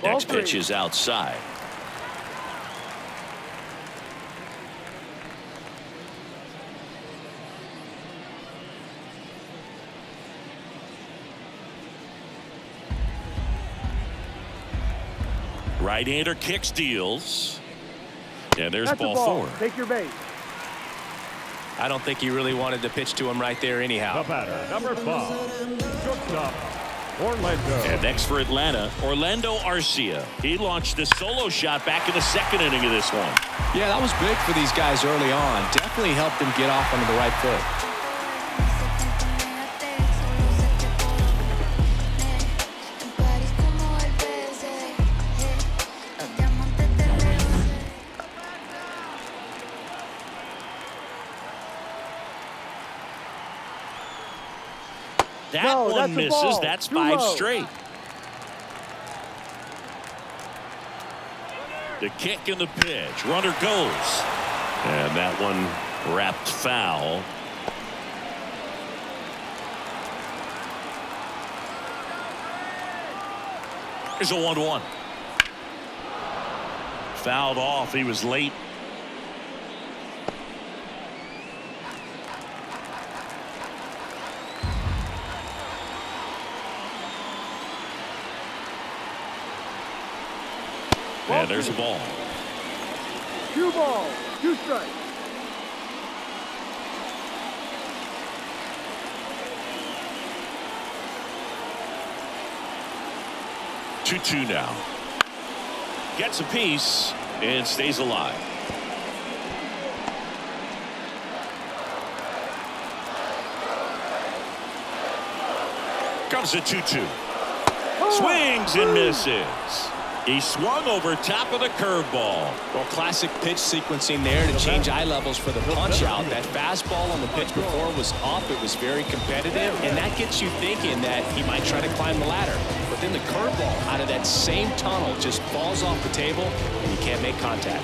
Next pitch is outside. Right-hander kicks, deals. And there's ball 4. Take your base. I don't think he really wanted to pitch to him right there anyhow. The batter, number 5, shortstop, Orlando. And next for Atlanta, Orlando Arcia. He launched a solo shot back in the 2nd inning of this one. Yeah, that was big for these guys early on. Definitely helped them get off onto the right foot. That one misses. That's 5 straight. The kick and the pitch. Runner goes. And that one wrapped foul. Here's a 1-1. Fouled off. He was late. And there's a ball. 2 balls, 2 strikes. Two now. Gets a piece and stays alive. Comes a 2-2. Swings and misses. He swung over top of the curveball. Well, classic pitch sequencing there to change eye levels for the punch out. That fastball on the pitch before was up. It was very competitive, and that gets you thinking that he might try to climb the ladder. But then the curveball out of that same tunnel just falls off the table, and you can't make contact.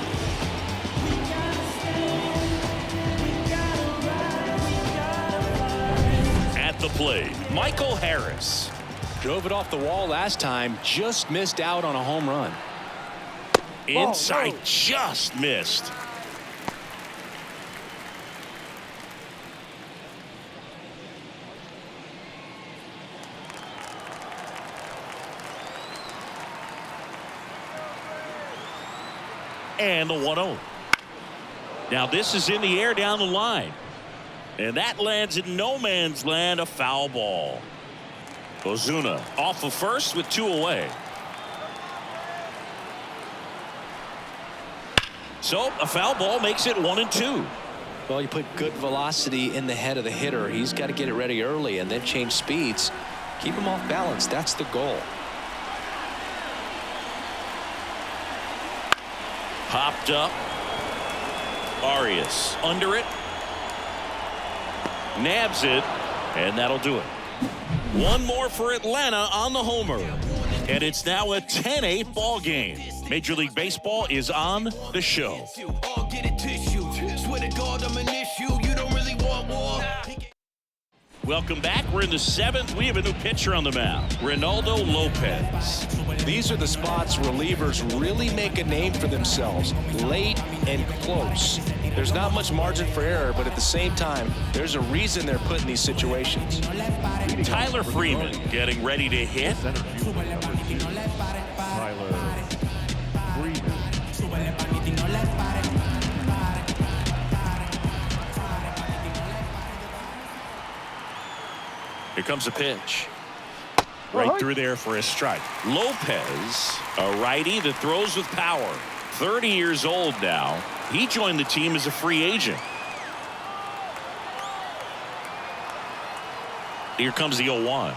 At the plate, Michael Harris. Drove it off the wall last time, just missed out on a home run. Inside, just missed. And the 1-0. Now this is in the air down the line. And that lands in no man's land, a foul ball. Ozuna off of first with 2 away. So a foul ball makes it 1-2. Well, you put good velocity in the head of the hitter. He's got to get it ready early and then change speeds. Keep him off balance. That's the goal. Popped up. Arias under it. Nabs it. And that'll do it. One more for Atlanta on the homer. And it's now a 10-8 ball game. Major League Baseball is on the show. Welcome back. We're in the 7th. We have a new pitcher on the mound, Reynaldo Lopez. These are the spots relievers really make a name for themselves, late and close. There's not much margin for error, but at the same time, there's a reason they're put in these situations. Tyler Freeman getting ready to hit. Tyler Freeman. Here comes a pitch. Right through there for a strike. Lopez, a righty that throws with power. 30 years old now. He joined the team as a free agent. Here comes the 0-1.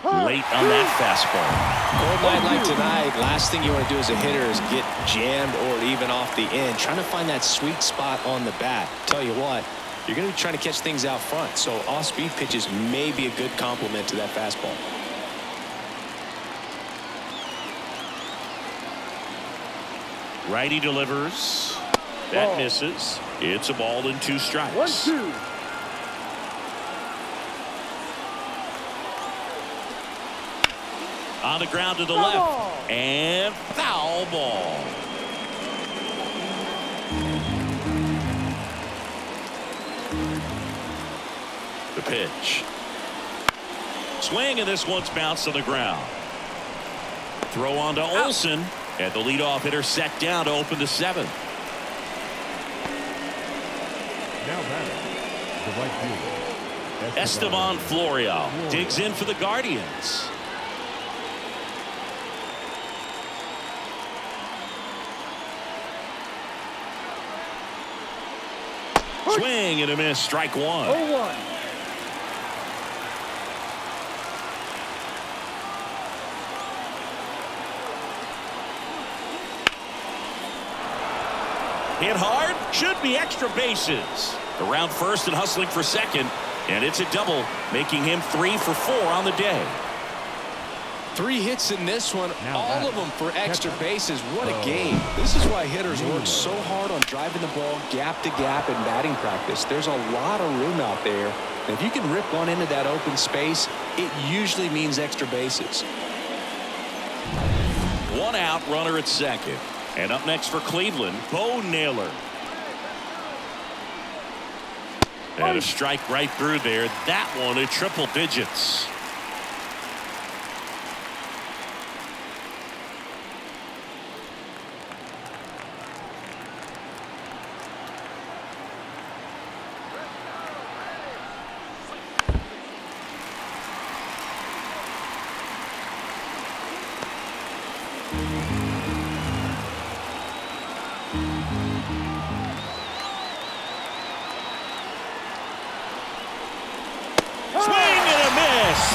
Late on that fastball. Cold night like tonight, last thing you want to do as a hitter is get jammed or even off the end. Trying to find that sweet spot on the bat. Tell you what, you're going to be trying to catch things out front, so off-speed pitches may be a good complement to that fastball. Righty delivers. That misses. It's a ball and 2 strikes. 1-2. On the ground to the Foul left. ball. And foul ball. The pitch. Swing, and this one's bounced on the ground. Throw on to Olsen. And the leadoff hitter set down to open the 7th. Now batting, the right fielder, Esteban Florial digs in for the Guardians. Swing and a miss. Strike 1. 0-1. Hit hard. Should be extra bases. Around first and hustling for second. And it's a double, making him 3 for 4 on the day. 3 hits in this one, Now all batting. of them for extra Catcher. bases. What a game. This is why hitters work so hard on driving the ball gap to gap in batting practice. There's a lot of room out there. And if you can rip one into that open space, it usually means extra bases. 1 out, runner at second. And up next for Cleveland, Bo Naylor. And a strike right through there. That one at triple digits.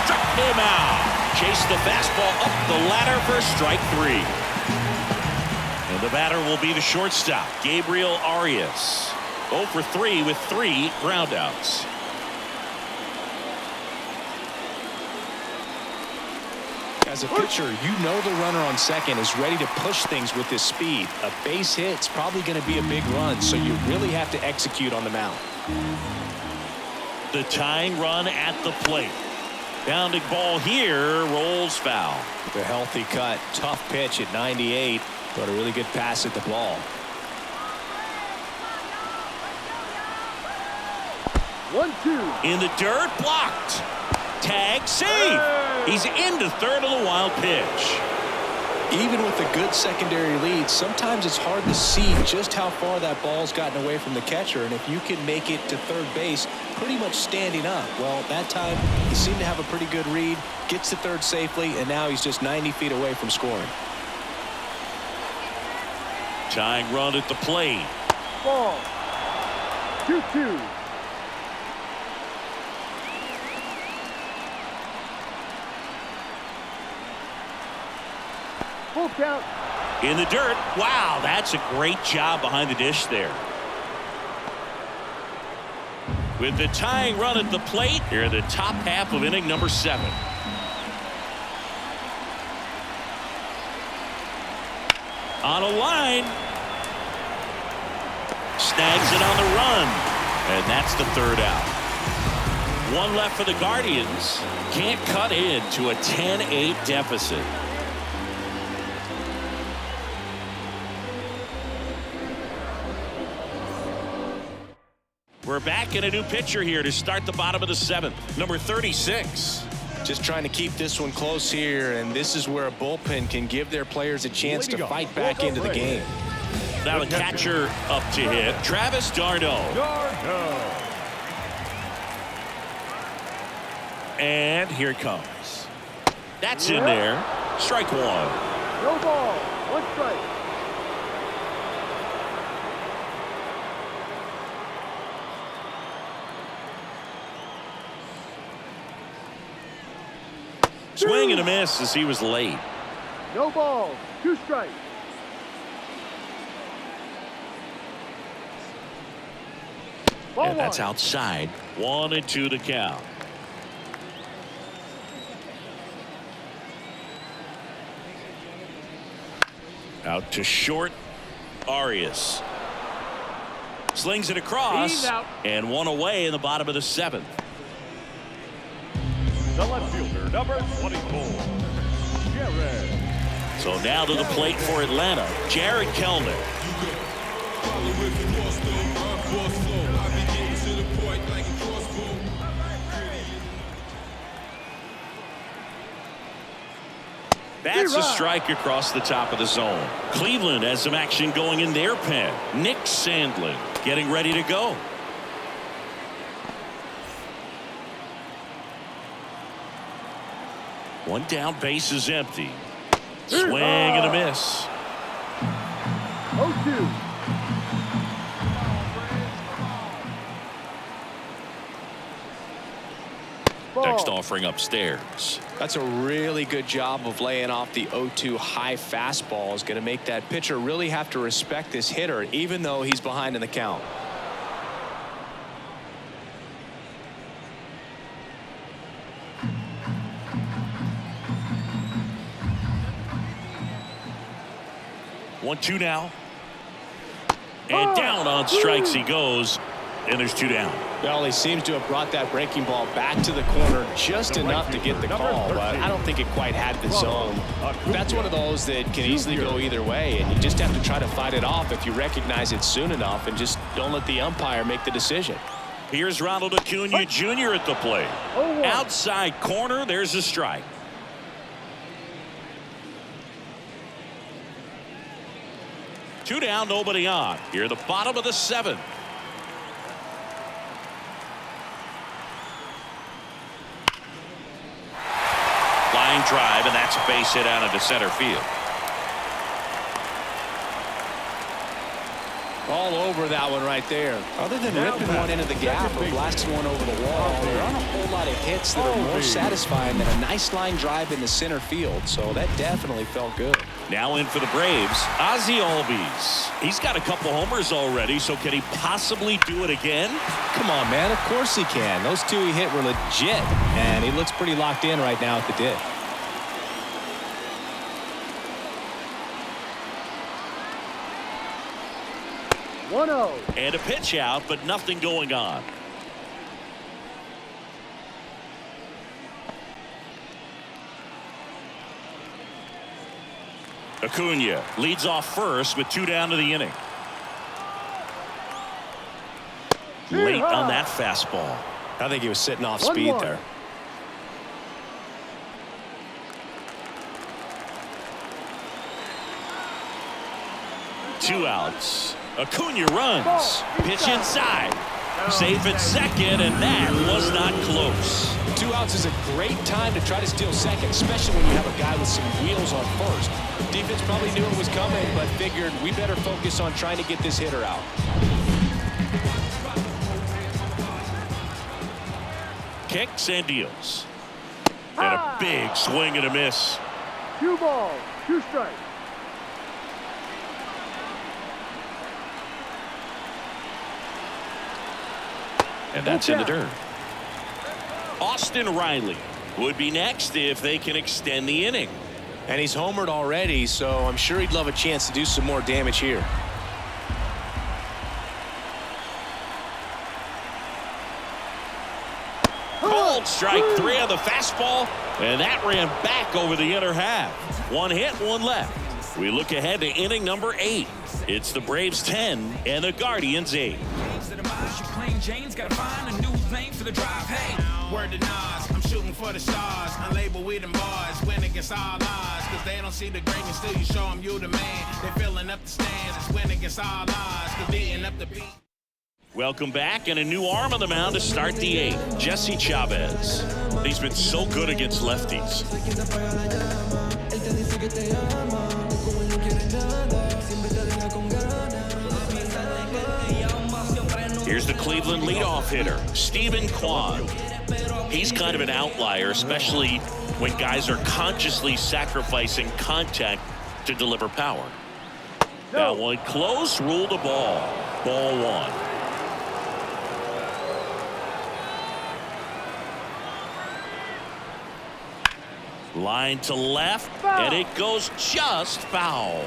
Struck him out. Chased the fastball up the ladder for strike 3. And the batter will be the shortstop, Gabriel Arias. 0 for 3 with 3 groundouts. As a pitcher, you know the runner on second is ready to push things with his speed. A base hit's probably going to be a big run, so you really have to execute on the mound. The tying run at the plate. Bounding ball here, rolls foul. The healthy cut, tough pitch at 98, but a really good pass at the ball. 1-2. In the dirt, blocked. Tag, save. He's into third on the wild pitch. Even with a good secondary lead, sometimes it's hard to see just how far that ball's gotten away from the catcher, and if you can make it to third base pretty much standing up. Well, that time he seemed to have a pretty good read, gets to third safely, and now he's just 90 feet away from scoring. Tying run at the plate. Ball. 2-2. Full count. In the dirt. Wow, that's a great job behind the dish there. With the tying run at the plate, here in the top half of inning number 7. On a line. Snags it on the run. And that's the third out. 1 left for the Guardians. Can't cut into a 10-8 deficit. We're back in a new pitcher here to start the bottom of the 7th. Number 36. Just trying to keep this one close here, and this is where a bullpen can give their players a chance to fight back into the game. Now the catcher up to hit, Travis d'Arnaud. And here it comes. That's in there. Strike 1. No ball. 1 strike. Swing and a miss as he was late. No balls. 2 strikes. Ball And that's 1. outside. 1-2 to count. Out to short. Arias slings it across. He's out. And 1 away in the bottom of the 7th. The left fielder, number 24, Jared. So now to the plate for Atlanta, Jared Kelnick. That's a strike across the top of the zone. Cleveland has some action going in their pen. Nick Sandlin getting ready to go. One down, base is empty. Swing and a miss. 0-2. Next offering upstairs. That's a really good job of laying off the 0-2 high fastball. Is going to make that pitcher really have to respect this hitter, even though he's behind in the count. One, 2 now. And down on strikes he goes. And there's 2 down. Well, he seems to have brought that breaking ball back to the corner just enough to get the call, but I don't think it quite had the zone. That's one of those that can easily go either way, and you just have to try to fight it off if you recognize it soon enough and just don't let the umpire make the decision. Here's Ronald Acuna Jr. at the plate. Outside corner, there's a strike. Two down, nobody on. Here, the bottom of the 7th. Line drive, and that's a base hit out into center field. All over that one right there. Other than ripping one into the gap or blasting one over the wall, there aren't a whole lot of hits that are more satisfying than a nice line drive in the center field. So that definitely felt good. Now in for the Braves, Ozzie Albies. He's got a couple homers already, so can he possibly do it again? Come on, man. Of course he can. Those 2 he hit were legit, and he looks pretty locked in right now at the dish. And a pitch out, but nothing going on. Acuna leads off first with 2 down to the inning. Late on that fastball. I think he was sitting off speed there. Two outs. Acuna runs. Pitch inside. Safe at second, and that was not close. 2 outs is a great time to try to steal second, especially when you have a guy with some wheels on first. Defense probably knew it was coming, but figured we better focus on trying to get this hitter out. Kicks and deals. And a big swing and a miss. 2 balls, 2 strikes. And that's in the dirt. Austin Riley would be next if they can extend the inning. And he's homered already, so I'm sure he'd love a chance to do some more damage here. Called strike 3 on the fastball, and that ran back over the inner half. 1 hit, 1 left. We look ahead to inning number 8. It's the Braves 10 and the Guardians 8. James gotta find a new lane for the drive. Hey, word to Nas, I'm shooting for the stars. Unlabeled with them bars, win against all odds. Cause they don't see the greatness till you show them you the man. They filling up the stands, it's win against all odds. Cause they end up the beat. Welcome back, and a new arm on the mound to start the 8th. Jesse Chavez. He's been so good against lefties. Here's the Cleveland leadoff hitter, Stephen Kwan. He's kind of an outlier, especially when guys are consciously sacrificing contact to deliver power. That one close, ruled a ball. Ball one. Line to left, and it goes just foul.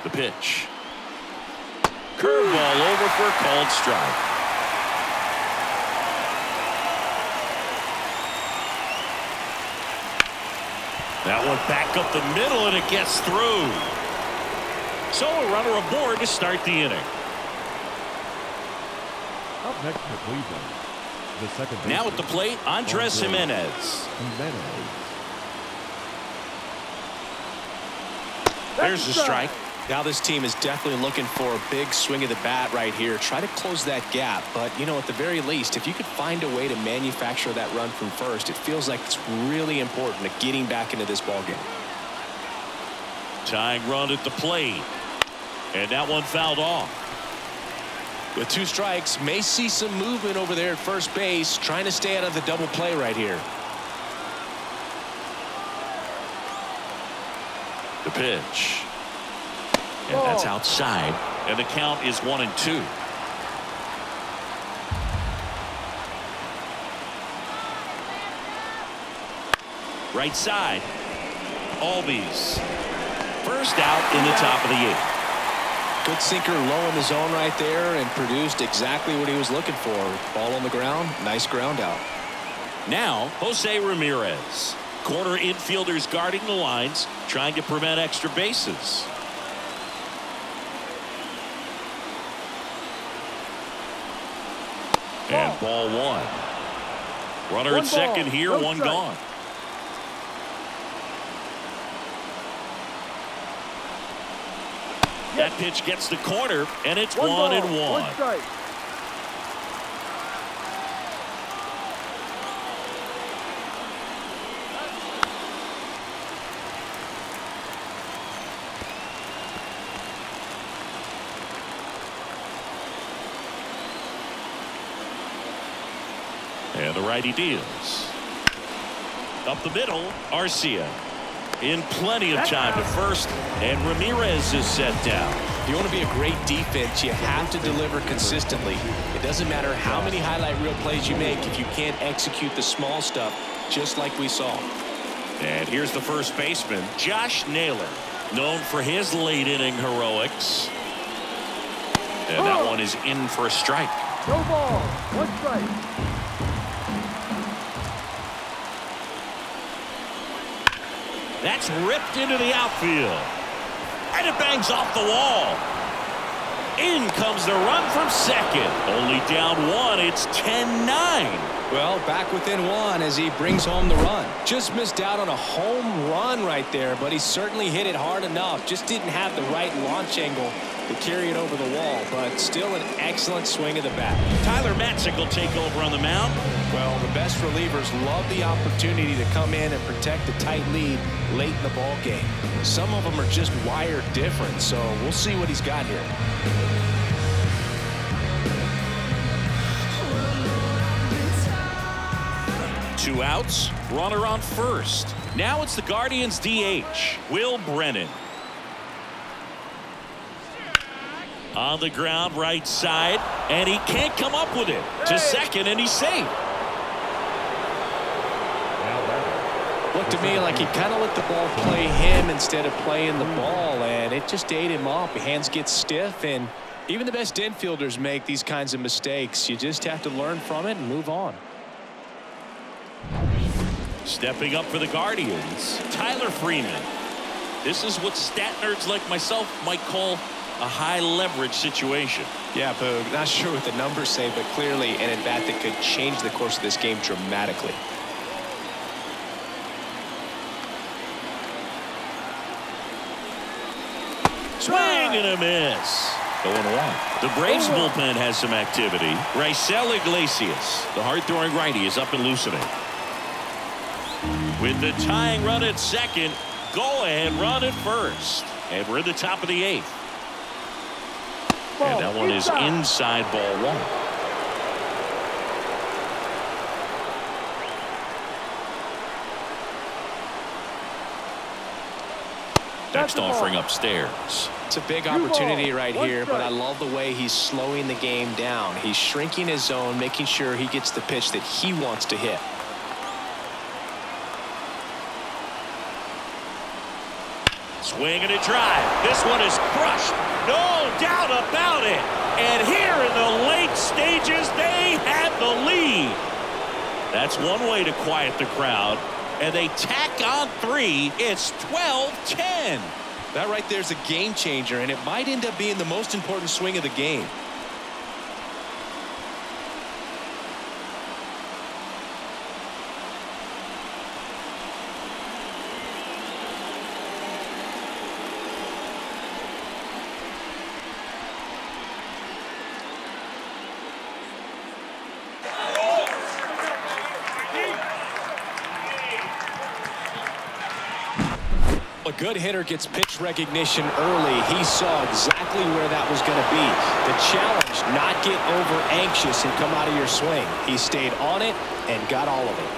The pitch. Curveball over for a called strike. That one back up the middle, and it gets through. So a runner aboard to start the inning. Up next for Cleveland, the second baseman. Now at the plate, Andres Jimenez. There's the strike. Now this team is definitely looking for a big swing of the bat right here. Try to close that gap. But, you know, at the very least, if you could find a way to manufacture that run from first, it feels like it's really important to getting back into this ballgame. Tying run at the plate. And that one fouled off. With 2 strikes, may see some movement over there at first base, trying to stay out of the double play right here. The pitch. And that's outside. And the count is 1-2. Right side. Albies. First out in the top of the 8th. Good sinker low in the zone right there and produced exactly what he was looking for. Ball on the ground. Nice ground out. Now Jose Ramirez. Corner infielders guarding the lines, trying to prevent extra bases. And ball one. Runner at second here, one gone. That pitch gets the corner, and it's 1-1. And the righty deals. Up the middle, Arcia. In plenty of time to first, and Ramirez is set down. If you want to be a great defense, you have to deliver consistently. It doesn't matter how many highlight reel plays you make if you can't execute the small stuff, just like we saw. And here's the first baseman, Josh Naylor, known for his late inning heroics. And that one is in for a strike. No ball, 1 strike. That's ripped into the outfield. And it bangs off the wall. In comes the run from second. Only down 1. It's 10-9. Well, back within 1 as he brings home the run. Just missed out on a home run right there, but he certainly hit it hard enough. Just didn't have the right launch angle to carry it over the wall, but still an excellent swing of the bat. Tyler Matzik will take over on the mound. Well, the best relievers love the opportunity to come in and protect a tight lead late in the ball game. Some of them are just wired different, so we'll see what he's got here. Two outs, runner on first. Now it's the Guardians DH, Will Brennan. On the ground, right side, and he can't come up with it. To second, and he's safe. Looked to me like he kind of let the ball play him instead of playing the ball, and it just ate him up. Hands get stiff, and even the best infielders make these kinds of mistakes. You just have to learn from it and move on. Stepping up for the Guardians, Tyler Freeman. This is what stat nerds like myself might call a high leverage situation. Yeah, Boog, not sure what the numbers say, but clearly an at-bat that could change the course of this game dramatically. Swing and a miss. 0-1. The Braves bullpen has some activity. Raisel Iglesias, the hard-throwing righty, is up and loosening. With the tying run at second, go-ahead run at first. And we're in the top of the 8th. And that one is inside ball 1. Next offering upstairs. It's a big opportunity right here, but I love the way he's slowing the game down. He's shrinking his zone, making sure he gets the pitch that he wants to hit. Swing and a drive. This one is crushed. No doubt about it. And here in the late stages, they have the lead. That's one way to quiet the crowd. And they tack on 3. It's 12-10. That right there is a game changer, and it might end up being the most important swing of the game. A good hitter gets pitch recognition early. He saw exactly where that was going to be. The challenge, not get over anxious and come out of your swing. He stayed on it and got all of it.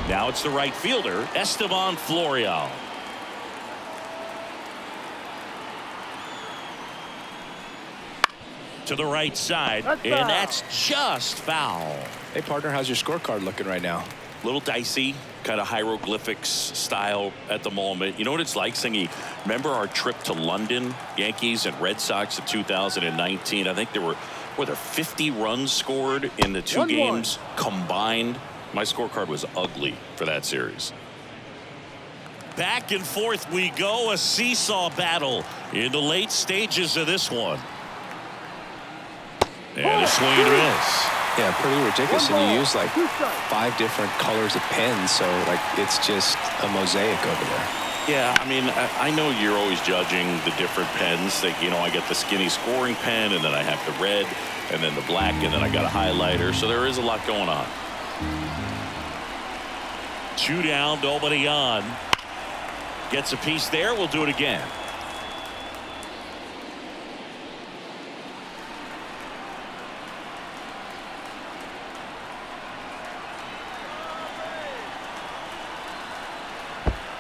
Now it's the right fielder, Esteban Florial. To the right side, and that's just foul. Hey, partner, how's your scorecard looking right now? Little dicey, kind of hieroglyphics style at the moment. You know what it's like, Singy? Remember our trip to London, Yankees and Red Sox in 2019? I think there were 50 runs scored in the 2 games combined. My scorecard was ugly for that series. Back and forth we go, a seesaw battle in the late stages of this one. And a swing and a miss. Yeah, pretty ridiculous. And you use like 5 different colors of pens, so like it's just a mosaic over there. Yeah, I mean, I know you're always judging the different pens. Like, you know, I get the skinny scoring pen, and then I have the red, and then the black, and then I got a highlighter. So there is a lot going on. 2 down, nobody on. Gets a piece there. We'll do it again.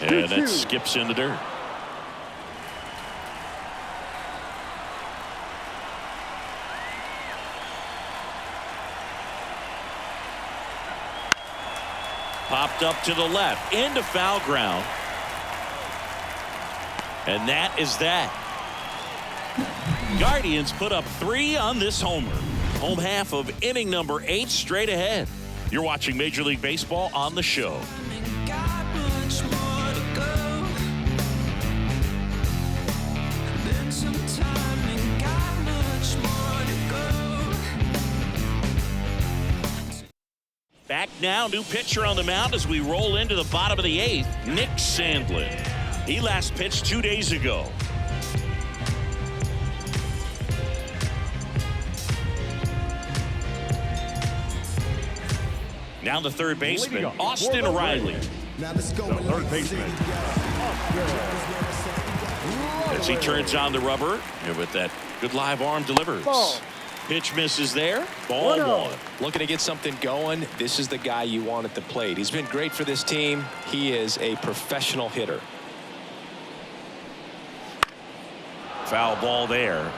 And that skips in the dirt. Popped up to the left into foul ground. And that is that. Guardians put up 3 on this homer. Home half of inning number 8 straight ahead. You're watching Major League Baseball on the show. Back now, new pitcher on the mound as we roll into the bottom of the 8th, Nick Sandlin. He last pitched 2 days ago. Now the third baseman, Austin Riley. Now let's go. Third baseman. As he turns on the rubber, and with that good live arm delivers. Pitch misses there. Ball 1. Looking to get something going. This is the guy you want at the plate. He's been great for this team. He is a professional hitter. Foul ball there.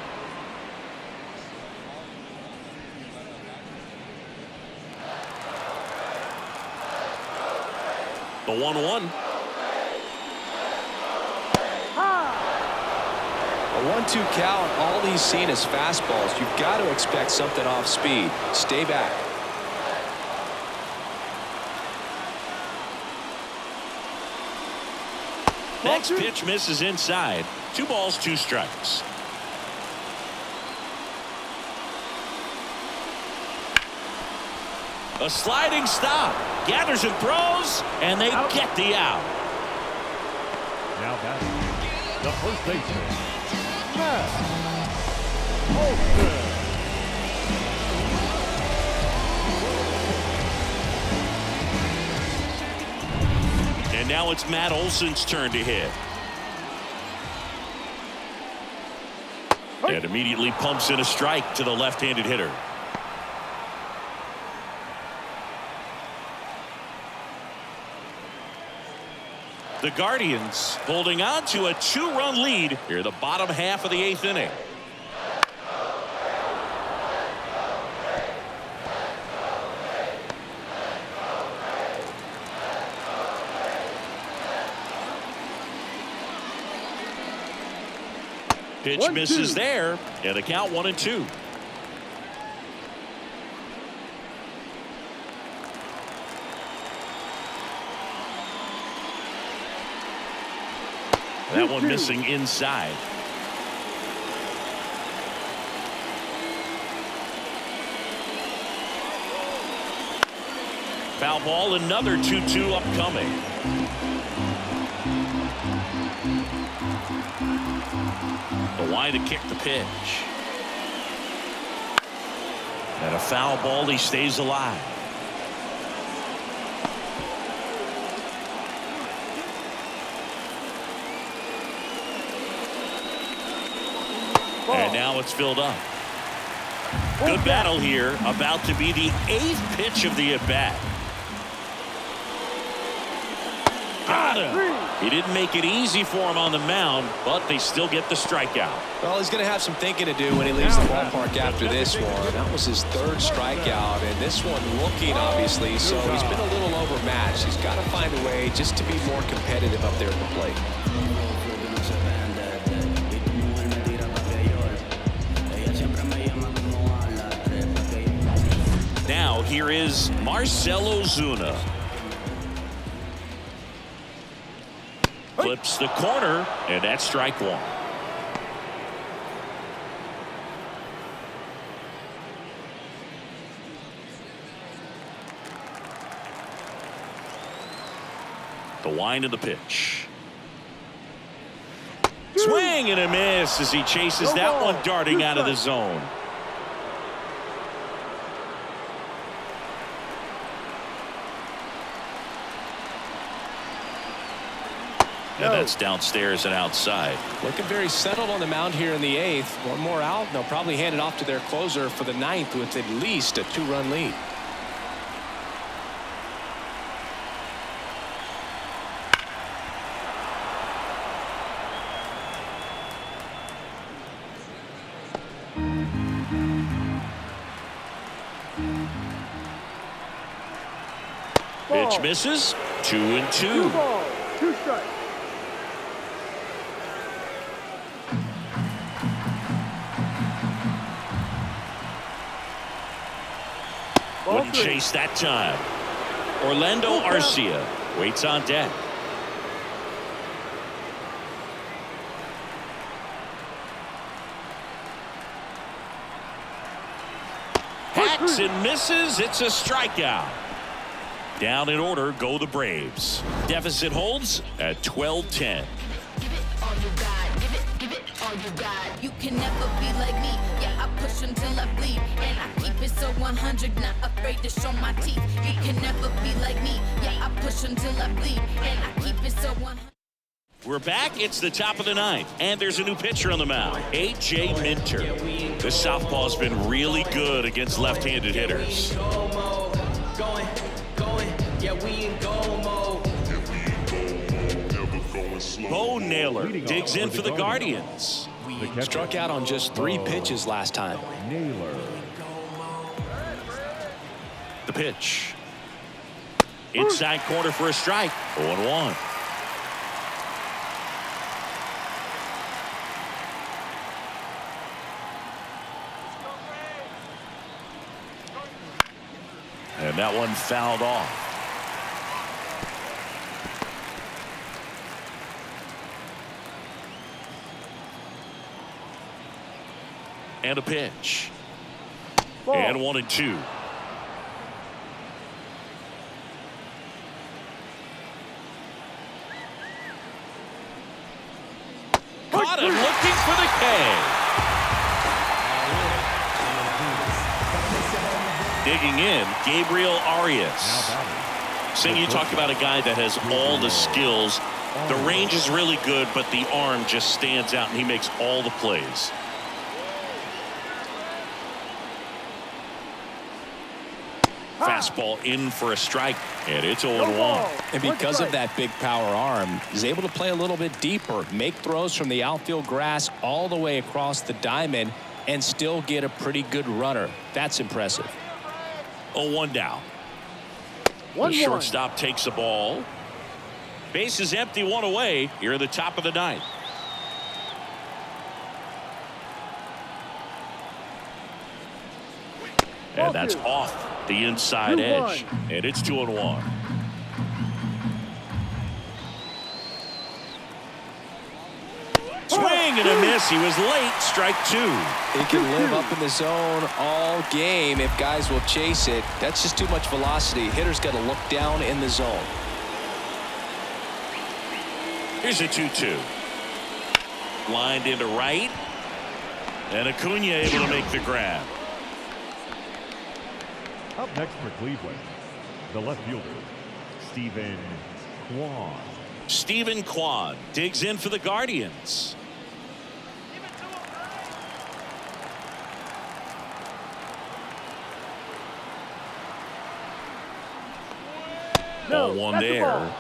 The 1-1. A 1-2 count, all he's seen is fastballs. You've got to expect something off speed. Stay back. Next pitch misses inside. 2 balls, 2 strikes. A sliding stop. Gathers and throws, and they get the out. Now batting, the first baseman, And Now it's Matt Olson's turn to hit. And immediately pumps in a strike to the left-handed hitter. The Guardians holding on to a 2-run lead here the bottom half of the 8th inning. Pitch misses there, and the count 1-2. That one missing inside. Foul ball, another 2-2 upcoming. The line to kick the pitch. And a foul ball, he stays alive. And now it's filled up. Good battle here. About to be the 8th pitch of the at-bat. Got him. He didn't make it easy for him on the mound, but they still get the strikeout. Well, he's going to have some thinking to do when he leaves the ballpark after this one. That was his 3rd strikeout, and this one looking, obviously, so he's been a little overmatched. He's got to find a way just to be more competitive up there at the plate. Now here is Marcell Ozuna. Flips the corner, and that's strike 1. The wind of the pitch. Swing and a miss as he chases that one darting out of the zone. And that's downstairs and outside. Looking very settled on the mound here in the 8th. One more out, and they'll probably hand it off to their closer for the 9th with at least a 2-run lead. Pitch misses. 2-2. 2 strikes. Wouldn't chase that time. Orlando Arcia waits on deck. Hacks and misses. It's a strikeout. Down in order go the Braves. Deficit holds at 12-10. You can never be like me. Yeah, I push until I bleed, and I keep it so 100, not afraid to show my teeth. You can never be like me. Yeah, I push until I bleed, and I keep it so 100. We're back. It's the top of the 9th, and there's a new pitcher on the mound, A.J. Minter. This southpaw's been really good against left-handed hitters. Bo Naylor digs in for the Guardians. Struck out on just 3 pitches last time. Naylor. The pitch. Inside corner for a strike. 0-1. And that one fouled off. And a pitch. Ball. And 1-2. Caught him looking for the K. Digging in, Gabriel Arias. Now batting. Saying you talk about a guy that has all the skills. The range is really good, but the arm just stands out, and he makes all the plays. Fastball in for a strike, and it's 0-1. And because of that big power arm, he's able to play a little bit deeper, make throws from the outfield grass all the way across the diamond, and still get a pretty good runner. That's impressive. 0-1 down. The shortstop takes the ball. Base is empty, one away here at the top of the ninth. And that's off the inside edge. And it's 2-1. Swing and a miss. He was late. Strike two. He can live up in the zone all game if guys will chase it. That's just too much velocity. Hitter's got to look down in the zone. Here's a 2-2. Lined into right. And Acuna able to make the grab. Up next for Cleveland, the left fielder, Stephen Kwan. Stephen Kwan digs in for the Guardians. Ball one there.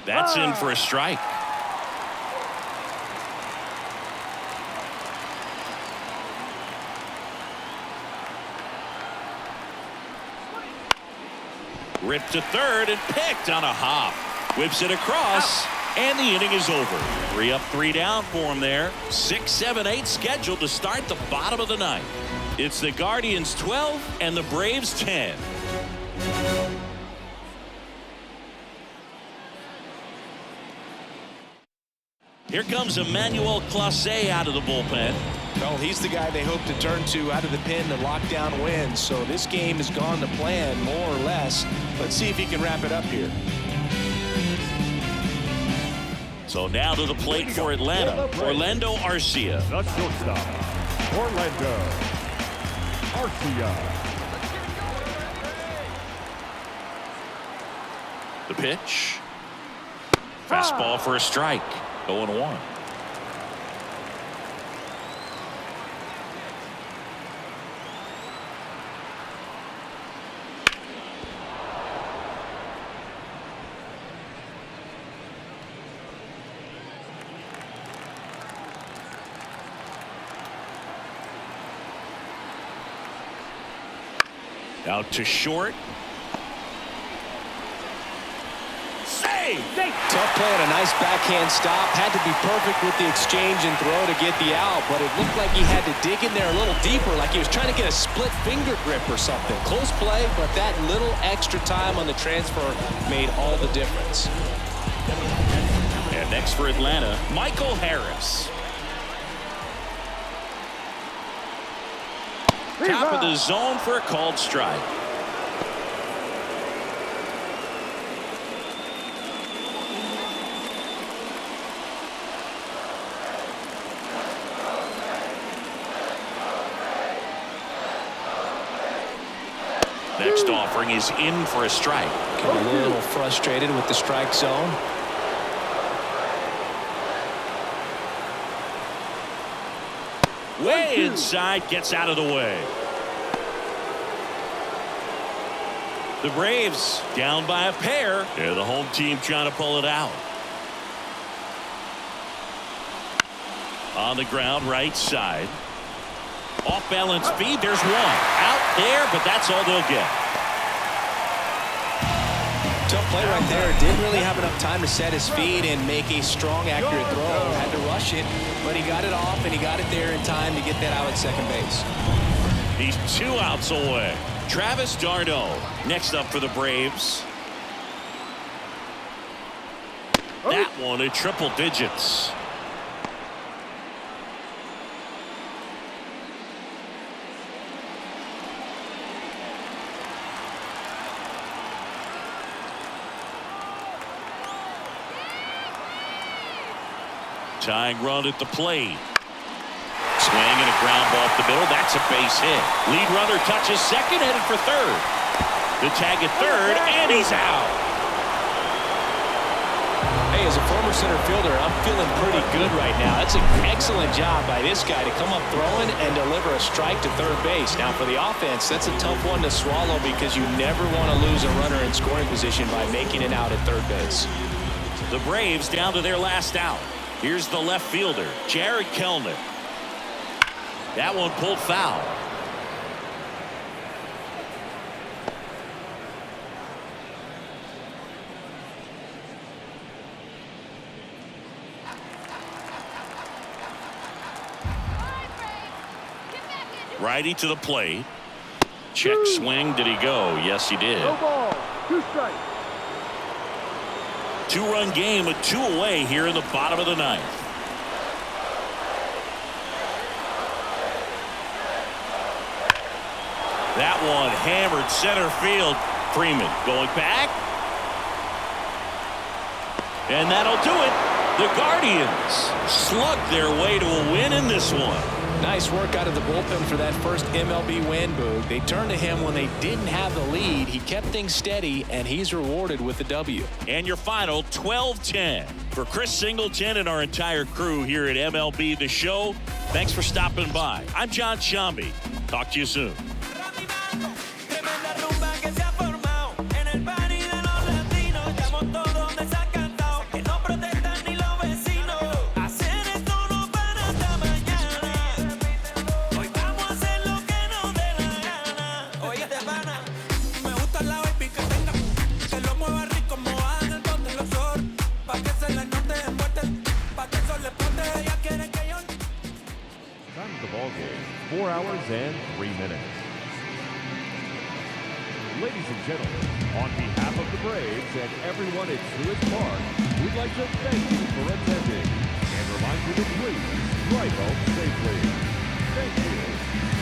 That's in for a strike. Ripped to third and picked on a hop. Whips it across, and the inning is over. 3 up, 3 down for him there. 6, 7, 8 scheduled to start the bottom of the ninth. It's the Guardians 12 and the Braves 10. Here comes Emmanuel Clase out of the bullpen. Well, he's the guy they hope to turn to out of the pen to lock down wins. So this game has gone to plan, more or less. Let's see if he can wrap it up here. So now to the plate for Atlanta, Orlando Arcia. The shortstop, Orlando Arcia. The pitch. Fastball for a strike. 0-1. Out to short. Save! Tough play and a nice backhand stop. Had to be perfect with the exchange and throw to get the out, but it looked like he had to dig in there a little deeper, like he was trying to get a split finger grip or something. Close play, but that little extra time on the transfer made all the difference. And next for Atlanta, Michael Harris. Top of the zone for a called strike. Next offering is in for a strike. Getting a little frustrated with the strike zone. Way inside, gets out of the way. The Braves down by a pair. They're the home team trying to pull it out. On the ground, right side. Off balance speed, there's one. Out there, but that's all they'll get. Tough play right there. Didn't really have enough time to set his feet and make a strong, accurate throw. Had to rush it, but he got it off and he got it there in time to get that out at second base. He's 2 outs away. Travis d'Arnaud next up for the Braves. That one at triple digits. Tying run at the plate. Swing and a ground ball up the middle. That's a base hit. Lead runner touches second, headed for third. The tag at third, and he's out. Hey, as a former center fielder, I'm feeling pretty good right now. That's an excellent job by this guy to come up throwing and deliver a strike to third base. Now, for the offense, that's a tough one to swallow because you never want to lose a runner in scoring position by making it out at third base. The Braves down to their last out. Here's the left fielder, Jared Kellner. That one pulled foul. Righty to the plate. Check swing. Did he go? Yes, he did. No ball. 2 strikes. 2-run game with 2 away here in the bottom of the 9th. That one hammered center field. Freeman going back. And that'll do it. The Guardians slug their way to a win in this one. Nice work out of the bullpen for that first MLB win, Boog. They turned to him when they didn't have the lead. He kept things steady, and he's rewarded with the W. And your final 12-10. For Chris Singleton and our entire crew here at MLB The Show, thanks for stopping by. I'm John Shambi. Talk to you soon. Time of the ball game, 4 hours and 3 minutes. Ladies and gentlemen, on behalf of the Braves and everyone at Truist Park, we'd like to thank you for attending and remind you to please drive home safely. Thank you.